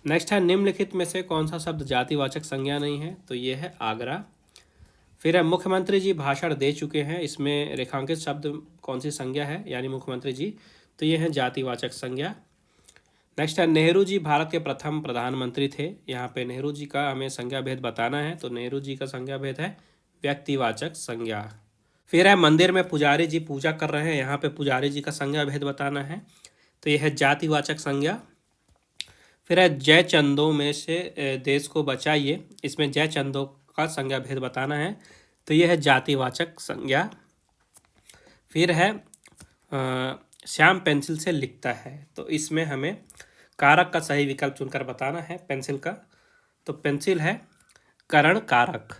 नेक्स्ट है निम्नलिखित में से कौन सा शब्द जातिवाचक संज्ञा नहीं है? तो ये है आगरा। फिर है मुख्यमंत्री जी भाषण दे चुके हैं। इसमें रेखांकित शब्द कौन सी संज्ञा है यानी मुख्यमंत्री जी? तो ये है जातिवाचक संज्ञा। नेक्स्ट है नेहरू जी भारत के प्रथम प्रधानमंत्री थे। यहाँ पे नेहरू जी का हमें संज्ञा भेद बताना है। तो नेहरू जी का संज्ञा भेद है व्यक्तिवाचक संज्ञा। फिर है मंदिर में पुजारी जी पूजा कर रहे हैं। यहाँ पे पुजारी जी का संज्ञा भेद बताना है। तो यह है जातिवाचक संज्ञा। फिर है जय चंदों में से देश को बचाइए। इसमें जय चंदों का संज्ञा भेद बताना है। तो यह है जातिवाचक संज्ञा। फिर है श्याम पेंसिल से लिखता है। तो इसमें हमें कारक का सही विकल्प चुनकर बताना है पेंसिल का। तो पेंसिल है करण कारक।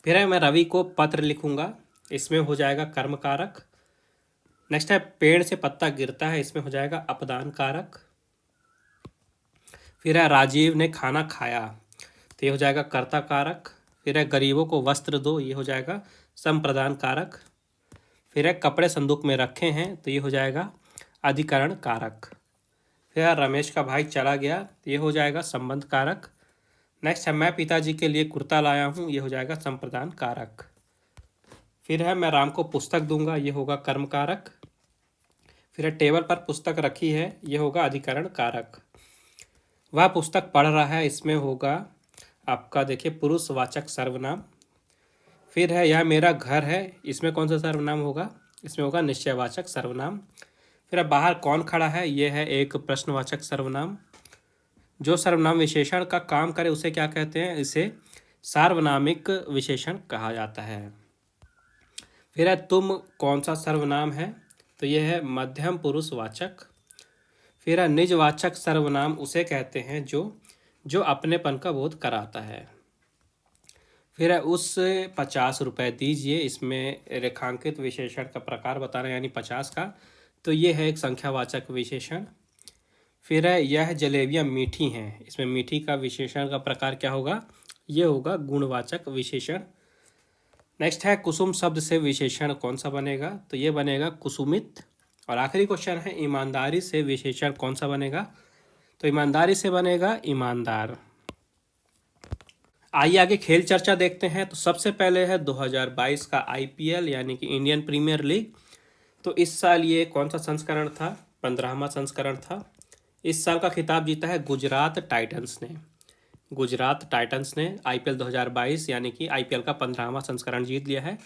फिर है मैं रवि को पत्र लिखूंगा। इसमें हो जाएगा कर्म कारक। नेक्स्ट है पेड़ से पत्ता गिरता है। इसमें हो जाएगा अपदान कारक। फिर है राजीव ने खाना खाया। तो ये हो जाएगा कर्ता कारक। फिर है गरीबों को वस्त्र दो। ये हो जाएगा संप्रदान कारक। फिर है कपड़े संदूक में रखे हैं। तो ये हो जाएगा अधिकरण कारक। फिर है रमेश का भाई चला गया। तो ये हो जाएगा संबंध कारक। नेक्स्ट है मैं पिताजी के लिए कुर्ता लाया हूँ। ये हो जाएगा संप्रदान कारक। फिर है मैं राम को पुस्तक दूंगा। ये होगा कर्म कारक। फिर है टेबल पर पुस्तक रखी है। ये होगा अधिकरण कारक। वह पुस्तक पढ़ रहा है। इसमें होगा आपका देखिए पुरुषवाचक सर्वनाम। फिर है यह मेरा घर है। इसमें कौन सा सर्वनाम होगा? इसमें होगा निश्चयवाचक सर्वनाम। फिर है बाहर कौन खड़ा है? यह है एक प्रश्नवाचक सर्वनाम। जो सर्वनाम विशेषण का काम करे उसे क्या कहते हैं? इसे सार्वनामिक विशेषण कहा जाता है। फिर है तुम कौन सा सर्वनाम है? तो यह है मध्यम पुरुषवाचक। फिर है निजवाचक सर्वनाम उसे कहते हैं जो अपनेपन का बोध कराता है। फिर है उस 50 रुपये दीजिए। इसमें रेखांकित विशेषण का प्रकार बताना यानी 50 का। तो ये है एक संख्यावाचक विशेषण। फिर है यह जलेबियाँ मीठी हैं। इसमें मीठी का विशेषण का प्रकार क्या होगा? ये होगा गुणवाचक विशेषण। नेक्स्ट है कुसुम शब्द से विशेषण कौन सा बनेगा? तो ये बनेगा कुसुमित। और आखिरी क्वेश्चन है ईमानदारी से विशेषण कौन सा बनेगा? तो ईमानदारी से बनेगा ईमानदार। आइए आगे खेल चर्चा देखते हैं। तो सबसे पहले है 2022 का आईपीएल यानी कि इंडियन प्रीमियर लीग। तो इस साल ये कौन सा संस्करण था? 15वां संस्करण था। इस साल का खिताब जीता है गुजरात टाइटंस ने। गुजरात टाइटंस ने आईपीएल 2022 यानी कि आईपीएल का 15वां संस्करण जीत लिया है।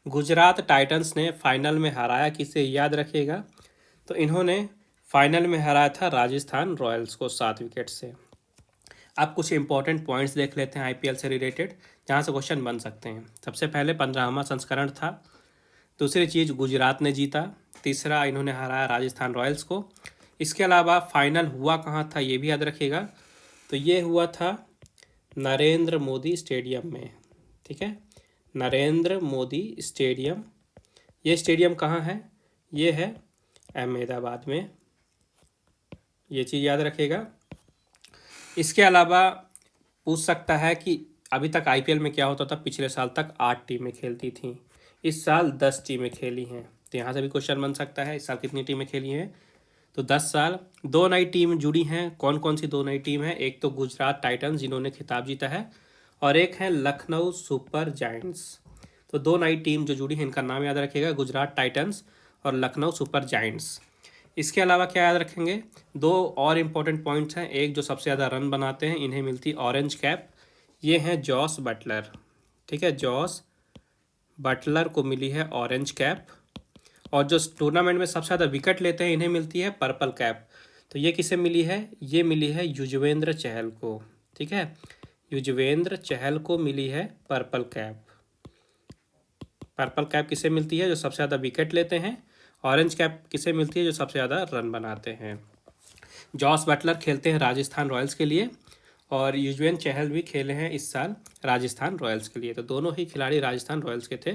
गुजरात टाइटंस ने फाइनल में हराया किसे, याद रखिएगा? तो इन्होंने फाइनल में हराया था राजस्थान रॉयल्स को 7 विकेट से। अब कुछ इंपॉर्टेंट पॉइंट्स देख लेते हैं आईपीएल से रिलेटेड, जहां से क्वेश्चन बन सकते हैं। सबसे पहले 15वां संस्करण था। दूसरी चीज़, गुजरात ने जीता। तीसरा, इन्होंने हराया राजस्थान रॉयल्स को। इसके अलावा फाइनल हुआ कहाँ था, ये भी याद रखिएगा। तो ये हुआ था नरेंद्र मोदी स्टेडियम में। ठीक है, नरेंद्र मोदी स्टेडियम। ये स्टेडियम कहाँ है? ये है अहमदाबाद में। ये चीज़ याद रखिएगा। इसके अलावा पूछ सकता है कि अभी तक आईपीएल में क्या होता था। पिछले साल तक 8 टीमें खेलती थीं, इस साल 10 टीमें खेली हैं। तो यहाँ से भी क्वेश्चन बन सकता है, इस साल कितनी टीमें खेली हैं? तो 10 साल। 2 नई टीम जुड़ी हैं। कौन कौन सी 2 नई टीम हैं? एक तो गुजरात टाइटंस जिन्होंने खिताब जीता है, और एक है लखनऊ सुपर जायंट्स। तो 2 नई टीम जो जुड़ी हैं, इनका नाम याद रखिएगा, गुजरात टाइटंस और लखनऊ सुपर जायंट्स। इसके अलावा क्या याद रखेंगे? 2 और इम्पोर्टेंट पॉइंट्स हैं। एक, जो सबसे ज़्यादा रन बनाते हैं इन्हें मिलती ऑरेंज कैप। ये हैं जॉस बटलर। ठीक है, जॉस बटलर को मिली है ऑरेंज कैप। और जो टूर्नामेंट में सबसे ज़्यादा विकेट लेते हैं इन्हें मिलती है पर्पल कैप। तो ये किसे मिली है? ये मिली है युजवेंद्र चहल को। ठीक है, युजवेंद्र चहल को मिली है पर्पल कैप। पर्पल कैप किसे मिलती है? जो सबसे ज़्यादा विकेट लेते हैं। ऑरेंज कैप किसे मिलती है? जो सबसे ज़्यादा रन बनाते हैं। जॉस बटलर खेलते हैं राजस्थान रॉयल्स के लिए, और युजवेंद्र चहल भी खेले हैं इस साल राजस्थान रॉयल्स के लिए। तो दोनों ही खिलाड़ी राजस्थान रॉयल्स के थे।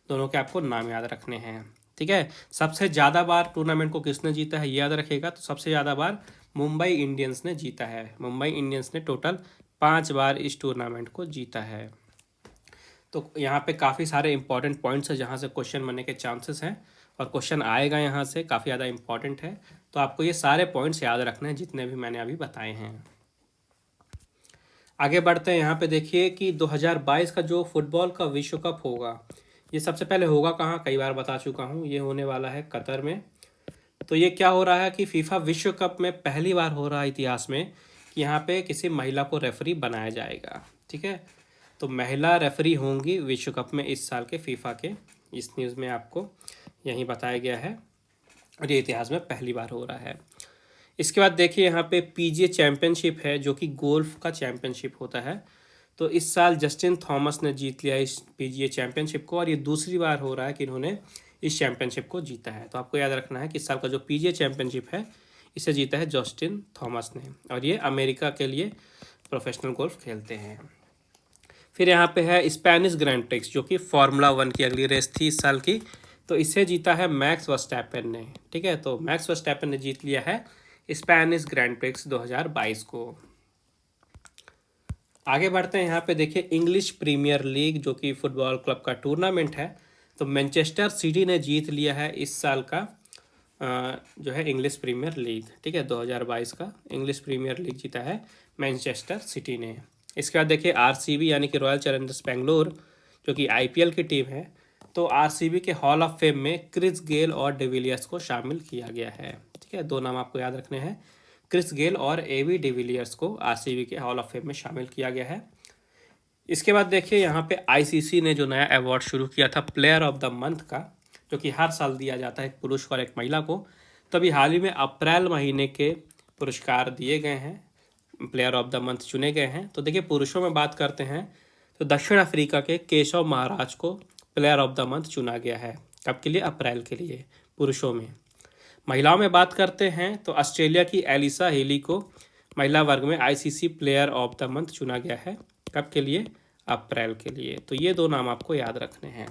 दोनों के आपको नाम याद रखने हैं। ठीक है, सबसे ज़्यादा बार टूर्नामेंट को किसने जीता है, ये याद रखेगा। तो सबसे ज़्यादा बार मुंबई इंडियंस ने जीता है। मुंबई इंडियंस ने टोटल 5 बार इस टूर्नामेंट को जीता है। तो यहाँ पे काफ़ी सारे इंपॉर्टेंट पॉइंट्स हैं जहाँ से क्वेश्चन बनने के चांसेस हैं, और क्वेश्चन आएगा यहाँ से, काफ़ी ज़्यादा इंपॉर्टेंट है। तो आपको ये सारे पॉइंट्स याद रखने हैं जितने भी मैंने अभी बताए हैं। आगे बढ़ते हैं। यहाँ पे देखिए कि 2022 का जो फुटबॉल का विश्व कप होगा, ये सबसे पहले होगा कहाँ? कई बार बता चुका हूँ, ये होने वाला है कतर में। तो ये क्या हो रहा है कि फीफा विश्व कप में पहली बार हो रहा है इतिहास में कि यहाँ पे किसी महिला को रेफरी बनाया जाएगा। ठीक है, तो महिला रेफरी होंगी विश्व कप में इस साल के फीफा के। इस न्यूज़ में आपको यहीं बताया गया है, और ये इतिहास में पहली बार हो रहा है। इसके बाद देखिए यहाँ पे पीजीए चैम्पियनशिप है, जो कि गोल्फ का चैम्पियनशिप होता है। तो इस साल जस्टिन थॉमस ने जीत लिया इस पीजीए चैम्पियनशिप को, और ये दूसरी बार हो रहा है कि इन्होंने इस चैम्पियनशिप को जीता है। तो आपको याद रखना है कि इस साल का जो पीजीए चैम्पियनशिप है इसे जीता है जस्टिन थॉमस ने, और ये अमेरिका के लिए प्रोफेशनल गोल्फ खेलते हैं। फिर यहाँ पे है स्पेनिश ग्रैंड प्रिक्स, जो कि फार्मूला 1 की अगली रेस थी इस साल की। तो इसे जीता है मैक्स वर्स्टैपेन ने। ठीक है, तो मैक्स वर्स्टैपेन ने जीत लिया है स्पेनिश ग्रैंड प्रिक्स 2022 को। आगे बढ़ते हैं। यहाँ पे देखिए इंग्लिश प्रीमियर लीग, जो कि फुटबॉल क्लब का टूर्नामेंट है। तो मैनचेस्टर सिटी ने जीत लिया है इस साल का जो है इंग्लिश प्रीमियर लीग। ठीक है, 2022 का इंग्लिश प्रीमियर लीग जीता है मैनचेस्टर सिटी ने। इसके बाद देखिए आरसीबी यानी कि रॉयल चैलेंजर्स बेंगलोर, जो कि आईपीएल की टीम है। तो आरसीबी के हॉल ऑफ फेम में क्रिस गेल और डिविलियर्स को शामिल किया गया है। ठीक है, 2 नाम आपको याद रखने हैं, क्रिस गेल और एवी डिविलियर्स को आरसीबी के हॉल ऑफ फेम में शामिल किया गया है। इसके बाद देखिए यहाँ पे आईसीसी ने जो नया अवार्ड शुरू किया था प्लेयर ऑफ द मंथ का, जो कि हर साल दिया जाता है एक पुरुष और एक महिला को। तभी हाल ही में अप्रैल महीने के पुरस्कार दिए गए हैं, प्लेयर ऑफ द मंथ चुने गए हैं। तो देखिए पुरुषों में बात करते हैं तो दक्षिण अफ्रीका के केशव महाराज को प्लेयर ऑफ द मंथ चुना गया है। कब के लिए? अप्रैल के लिए, पुरुषों में। महिलाओं में बात करते हैं तो ऑस्ट्रेलिया की एलिसा हेली को महिला वर्ग में ICC player of the month चुना गया है। कब के लिए? अप्रैल के लिए। तो ये 2 नाम आपको याद रखने हैं।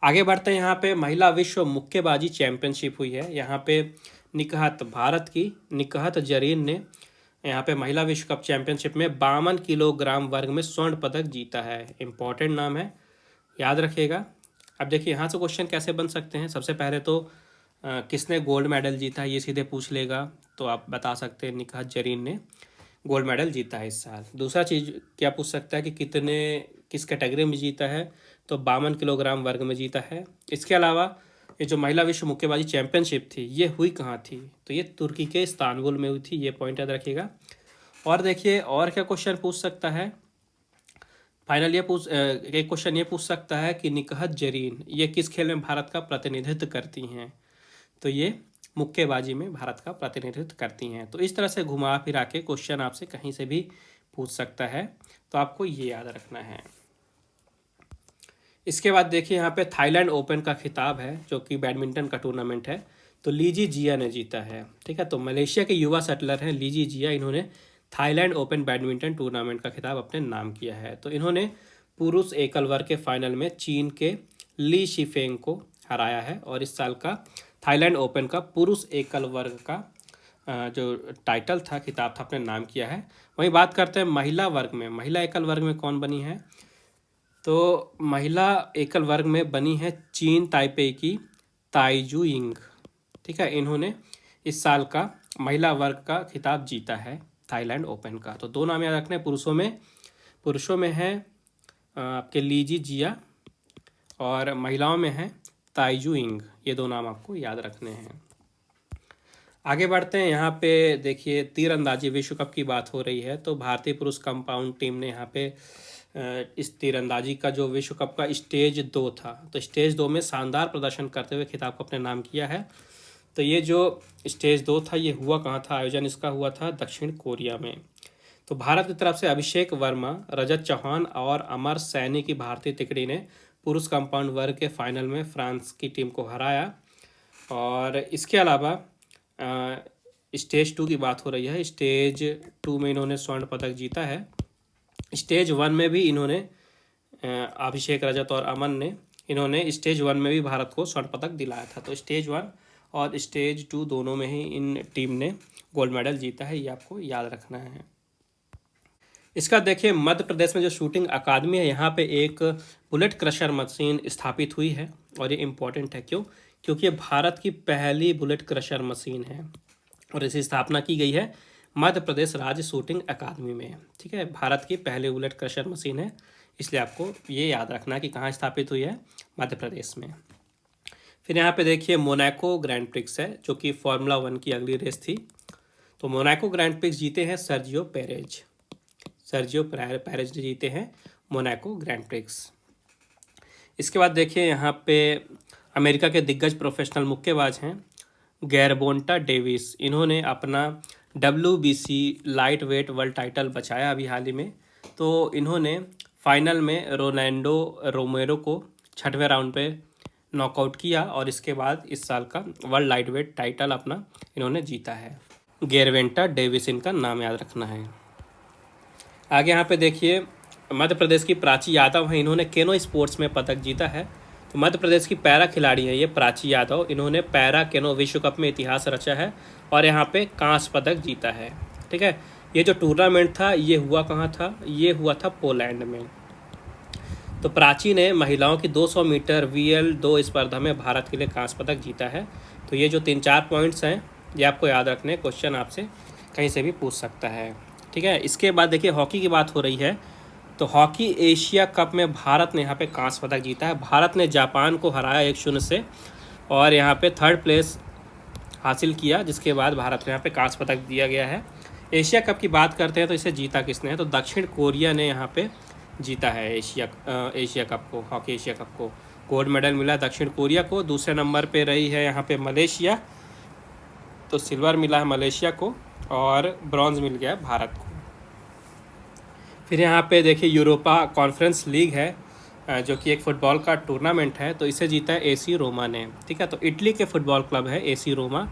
आगे बढ़ते हैं। यहाँ पे महिला विश्व मुक्केबाजी चैंपियनशिप हुई है। यहाँ पे निकहत, भारत की निकहत जरीन ने यहाँ पे महिला विश्व कप चैंपियनशिप में 52 किलोग्राम वर्ग में स्वर्ण पदक जीता है। इम्पॉर्टेंट नाम है, याद रखिएगा। अब देखिए यहाँ से क्वेश्चन कैसे बन सकते हैं। सबसे पहले तो किसने गोल्ड मेडल जीता है ये सीधे पूछ लेगा, तो आप बता सकते हैं निकहत जरीन ने। गोल्ड मेडल जीता है इस साल। दूसरा चीज़ क्या पूछ सकता है कि किस कैटेगरी में जीता है, तो 52 किलोग्राम वर्ग में जीता है। इसके अलावा ये जो महिला विश्व मुक्केबाजी चैंपियनशिप थी ये हुई कहाँ थी, तो ये तुर्की के इस्तांबुल में हुई थी, ये पॉइंट याद रखिएगा। और देखिए और क्या क्वेश्चन पूछ सकता है, फाइनल एक क्वेश्चन ये पूछ सकता है कि निकहत जरीन ये किस खेल में भारत का प्रतिनिधित्व करती हैं, तो ये मुक्केबाजी में भारत का प्रतिनिधित्व करती हैं। तो इस तरह से घुमा फिरा के क्वेश्चन आपसे कहीं से भी पूछ सकता है, तो आपको ये याद रखना है। इसके बाद देखिए यहाँ पे थाईलैंड ओपन का खिताब है जो कि बैडमिंटन का टूर्नामेंट है, तो लीजी जिया ने जीता है। ठीक है, तो मलेशिया के युवा शटलर हैं लीजी जिया, इन्होंने थाईलैंड ओपन बैडमिंटन टूर्नामेंट का खिताब अपने नाम किया है। तो इन्होंने पुरुष एकल वर्ग के फाइनल में चीन के ली शिफेंग को हराया है और इस साल का थाईलैंड ओपन का पुरुष एकल वर्ग का जो टाइटल था, खिताब था, अपने नाम किया है। वहीं बात करते हैं महिला वर्ग में, महिला एकल वर्ग में कौन बनी है, तो महिला एकल वर्ग में बनी है चीन ताइपे की ताइजू यिंग। ठीक है, इन्होंने इस साल का महिला वर्ग का खिताब जीता है थाईलैंड ओपन का। तो दो नाम याद रखने, पुरुषों में है आपके लीजी जिया और महिलाओं में है ताइजू यिंग, ये दो नाम आपको याद रखने हैं। आगे बढ़ते हैं, यहाँ पे देखिए तीरंदाजी विश्व कप की बात हो रही है, तो भारतीय पुरुष कंपाउंड टीम ने यहाँ पे इस तीरंदाजी का जो विश्व कप का स्टेज 2 था, तो स्टेज 2 में शानदार प्रदर्शन करते हुए खिताब को अपने नाम किया है। तो ये जो स्टेज 2 था ये हुआ कहाँ था, आयोजन इसका हुआ था दक्षिण कोरिया में। तो भारत की तरफ से अभिषेक वर्मा, रजत चौहान और अमर सैनी की भारतीय तिकड़ी ने पुरुष कंपाउंड वर्ग के फाइनल में फ्रांस की टीम को हराया। और इसके अलावा स्टेज 2 की बात हो रही है, स्टेज 2 में इन्होंने स्वर्ण पदक जीता है। स्टेज 1 में भी इन्होंने अभिषेक, रजत और अमन ने इन्होंने स्टेज 1 में भी भारत को स्वर्ण पदक दिलाया था। तो स्टेज 1 और स्टेज 2 दोनों में ही इन टीम ने गोल्ड मेडल जीता है, ये आपको याद रखना है। इसका देखिए मध्य प्रदेश में जो शूटिंग अकादमी है यहाँ पे एक बुलेट क्रशर मशीन स्थापित हुई है और ये इम्पोर्टेंट है, क्यों, क्योंकि ये भारत की पहली बुलेट क्रशर मशीन है और इसकी स्थापना की गई है मध्य प्रदेश राज्य शूटिंग अकादमी में। ठीक है, भारत की पहली बुलेट क्रशर मशीन है, इसलिए आपको ये याद रखना कि कहाँ स्थापित हुई है, मध्य प्रदेश में। फिर यहाँ पे देखिए मोनाको ग्रैंड प्रिक्स है जो कि फार्मूला 1 की अगली रेस थी। तो मोनाको ग्रैंड प्रिक्स जीते हैं सर्जियो पेरेज ने जीते हैं मोनाको ग्रैंड प्रिक्स। इसके बाद देखिए यहाँ पे अमेरिका के दिग्गज प्रोफेशनल मुक्केबाज हैं गैरबोंटा डेविस, इन्होंने अपना WBC light weight world title बचाया अभी हाल ही में। तो इन्होंने फाइनल में रोनाल्डो रोमेरो को 6वें राउंड पे नॉकआउट किया और इसके बाद इस साल का वर्ल्ड लाइट वेट टाइटल अपना इन्होंने जीता है। गैरबोंटा डेविस इनका नाम याद रखना है। आगे यहाँ पे देखिए मध्य प्रदेश की प्राची यादव हैं, इन्होंने केनो स्पोर्ट्स में पदक जीता है। तो मध्य प्रदेश की पैरा खिलाड़ी हैं ये प्राची यादव, इन्होंने पैरा केनो विश्व कप में इतिहास रचा है और यहाँ पे कांस्य पदक जीता है। ठीक है, ये जो टूर्नामेंट था ये हुआ कहाँ था, ये हुआ था पोलैंड में। तो प्राची ने महिलाओं की 200 मीटर VL2 स्पर्धा में भारत के लिए कांस्य पदक जीता है। तो ये जो 3-4 पॉइंट्स हैं ये आपको याद रखने, क्वेश्चन आपसे कहीं से भी पूछ सकता है। ठीक है, इसके बाद देखिए हॉकी की बात हो रही है, तो हॉकी एशिया कप में भारत ने यहाँ पे कांस्य पदक जीता है। भारत ने जापान को हराया 1-0 से और यहाँ पे 3rd प्लेस हासिल किया, जिसके बाद भारत को यहाँ पे कांस्य पदक दिया गया है। एशिया कप की बात करते हैं तो इसे जीता किसने है, तो दक्षिण कोरिया ने यहाँ पे जीता है एशिया कप को, हॉकी एशिया कप को। गोल्ड मेडल मिला दक्षिण कोरिया को। दूसरे नंबर पे रही है यहाँ पे मलेशिया, तो सिल्वर मिला है मलेशिया को और ब्रॉन्ज मिल गया भारत को। फिर यहाँ पे देखिए यूरोपा कॉन्फ्रेंस लीग है जो कि एक फ़ुटबॉल का टूर्नामेंट है, तो इसे जीता है AC रोमा ने। ठीक है, तो इटली के फुटबॉल क्लब है AC रोमा,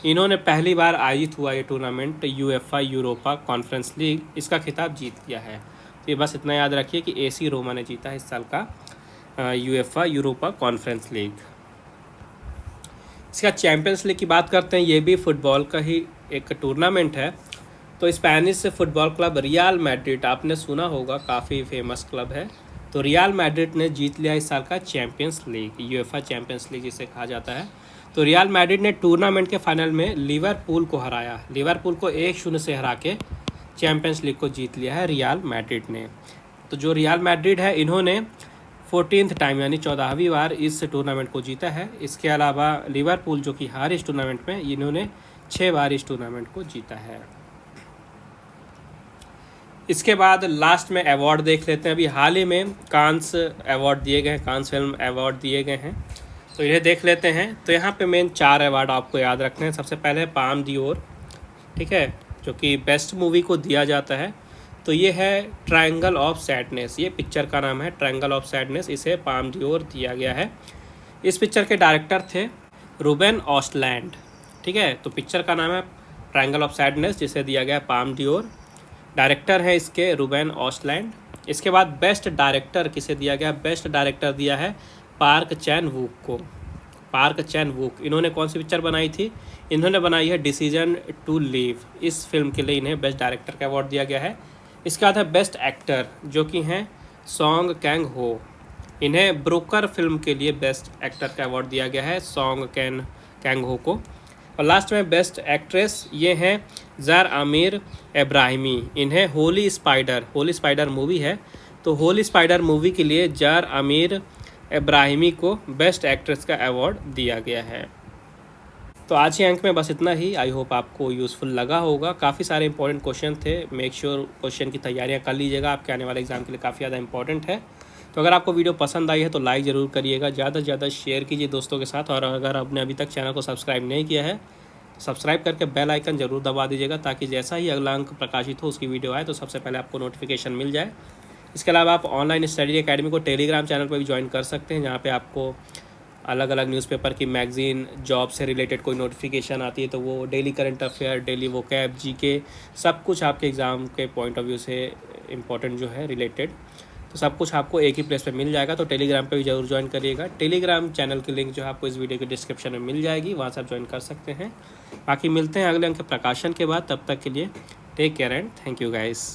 इन्होंने पहली बार आयोजित हुआ ये tournament UEFA Europa conference league, इसका खिताब जीत किया है। तो ये बस इतना याद रखिए कि AC रोमा ने जीता है इस साल का UEFA यूरोपा कॉन्फ्रेंस लीग। इसका चैम्पियंस लीग की बात करते हैं, ये भी फुटबॉल का ही एक टूर्नामेंट है। तो Spanish football club real Madrid, आपने सुना होगा, काफ़ी फेमस क्लब है। तो रियल मैड्रिड ने जीत लिया इस साल का champions league, UEFA champions league जिसे कहा जाता है। तो रियल मैड्रिड ने टूर्नामेंट के फाइनल में लिवरपूल को हराया, लिवरपूल को 1-0 से हरा के चैम्पियंस लीग को जीत लिया है रियल मैड्रिड ने। तो जो रियल मैड्रिड है इन्होंने 14th टाइम यानी 14वीं बार इस टूर्नामेंट को जीता है। इसके अलावा लिवरपूल जो कि हार इस टूर्नामेंट में, इन्होंने 6 बार इस टूर्नामेंट को जीता है। इसके बाद लास्ट में अवार्ड देख लेते हैं। अभी हाल ही में कांस अवार्ड दिए गए हैं, कांस फिल्म अवार्ड दिए गए हैं, तो इन्हें देख लेते हैं। तो यहाँ पे मेन 4 अवार्ड आपको याद रखने हैं। सबसे पहले पाम डियोर, ठीक है, जो कि बेस्ट मूवी को दिया जाता है। तो ये है ट्रायंगल ऑफ सैडनेस, ये पिक्चर का नाम है ट्रायंगल ऑफ सैडनेस, इसे पाम डियोर दिया गया है। इस पिक्चर के डायरेक्टर थे रूबेन ऑस्टलैंड, ठीक है। तो पिक्चर का नाम है ट्रायंगल ऑफ सैडनेस, जिसे दिया गया पाम डियोर। डायरेक्टर है इसके रूबेन ऑस्टलैंड। इसके बाद बेस्ट डायरेक्टर किसे दिया गया? बेस्ट डायरेक्टर दिया है पार्क चैन वूक को। पार्क चैन वूक, इन्होंने कौन सी पिक्चर बनाई थी? इन्होंने बनाई है डिसीजन टू लीव। इस फिल्म के लिए इन्हें बेस्ट डायरेक्टर का अवार्ड दिया गया है। इसके बाद है बेस्ट एक्टर, जो कि हैं सॉन्ग कैंग हो। इन्हें ब्रोकर फिल्म के लिए बेस्ट एक्टर का अवार्ड दिया गया है सॉन्ग कैंग हो को। और लास्ट में बेस्ट एक्ट्रेस, ये हैं ज़ार आमिर इब्राहिमी। इन्हें होली स्पाइडर मूवी है, तो होली स्पाइडर मूवी के लिए ज़ार आमिर इब्राहिमी को बेस्ट एक्ट्रेस का अवार्ड दिया गया है। तो आज के अंक में बस इतना ही। आई होप आपको यूज़फुल लगा होगा। काफ़ी सारे इंपॉर्टेंट क्वेश्चन थे। मेक श्योर क्वेश्चन की तैयारियां कर लीजिएगा, आपके आने वाले एग्जाम के लिए काफ़ी ज़्यादा इंपॉर्टेंट है। तो अगर आपको वीडियो पसंद आई है तो लाइक ज़रूर करिएगा, ज़्यादा से ज़्यादा शेयर कीजिए दोस्तों के साथ। और अगर आपने अभी तक चैनल को सब्सक्राइब नहीं किया है, सब्सक्राइब करके बेल आइकन ज़रूर दबा दीजिएगा, ताकि जैसा ही अगला अंक प्रकाशित हो उसकी वीडियो आए तो सबसे पहले आपको नोटिफिकेशन मिल जाए। इसके अलावा आप ऑनलाइन स्टडी एकेडमी को टेलीग्राम चैनल पर भी ज्वाइन कर सकते हैं, जहाँ पे आपको अलग अलग न्यूज़पेपर की मैगज़ीन, जॉब से रिलेटेड कोई नोटिफिकेशन आती है तो वो daily current affair, daily vocab, GK, सब कुछ आपके एग्ज़ाम के पॉइंट ऑफ व्यू से इम्पोर्टेंट जो है रिलेटेड, तो सब कुछ आपको एक ही प्लेस पे मिल जाएगा। तो टेलीग्राम पे भी ज़रूर ज्वाइन करिएगा। टेलीग्राम चैनल की लिंक जो है आपको इस वीडियो के डिस्क्रिप्शन में मिल जाएगी, वहाँ से आप ज्वाइन कर सकते हैं। बाकी मिलते हैं अगले अंक के प्रकाशन के बाद, तब तक के लिए take care and thank you guys.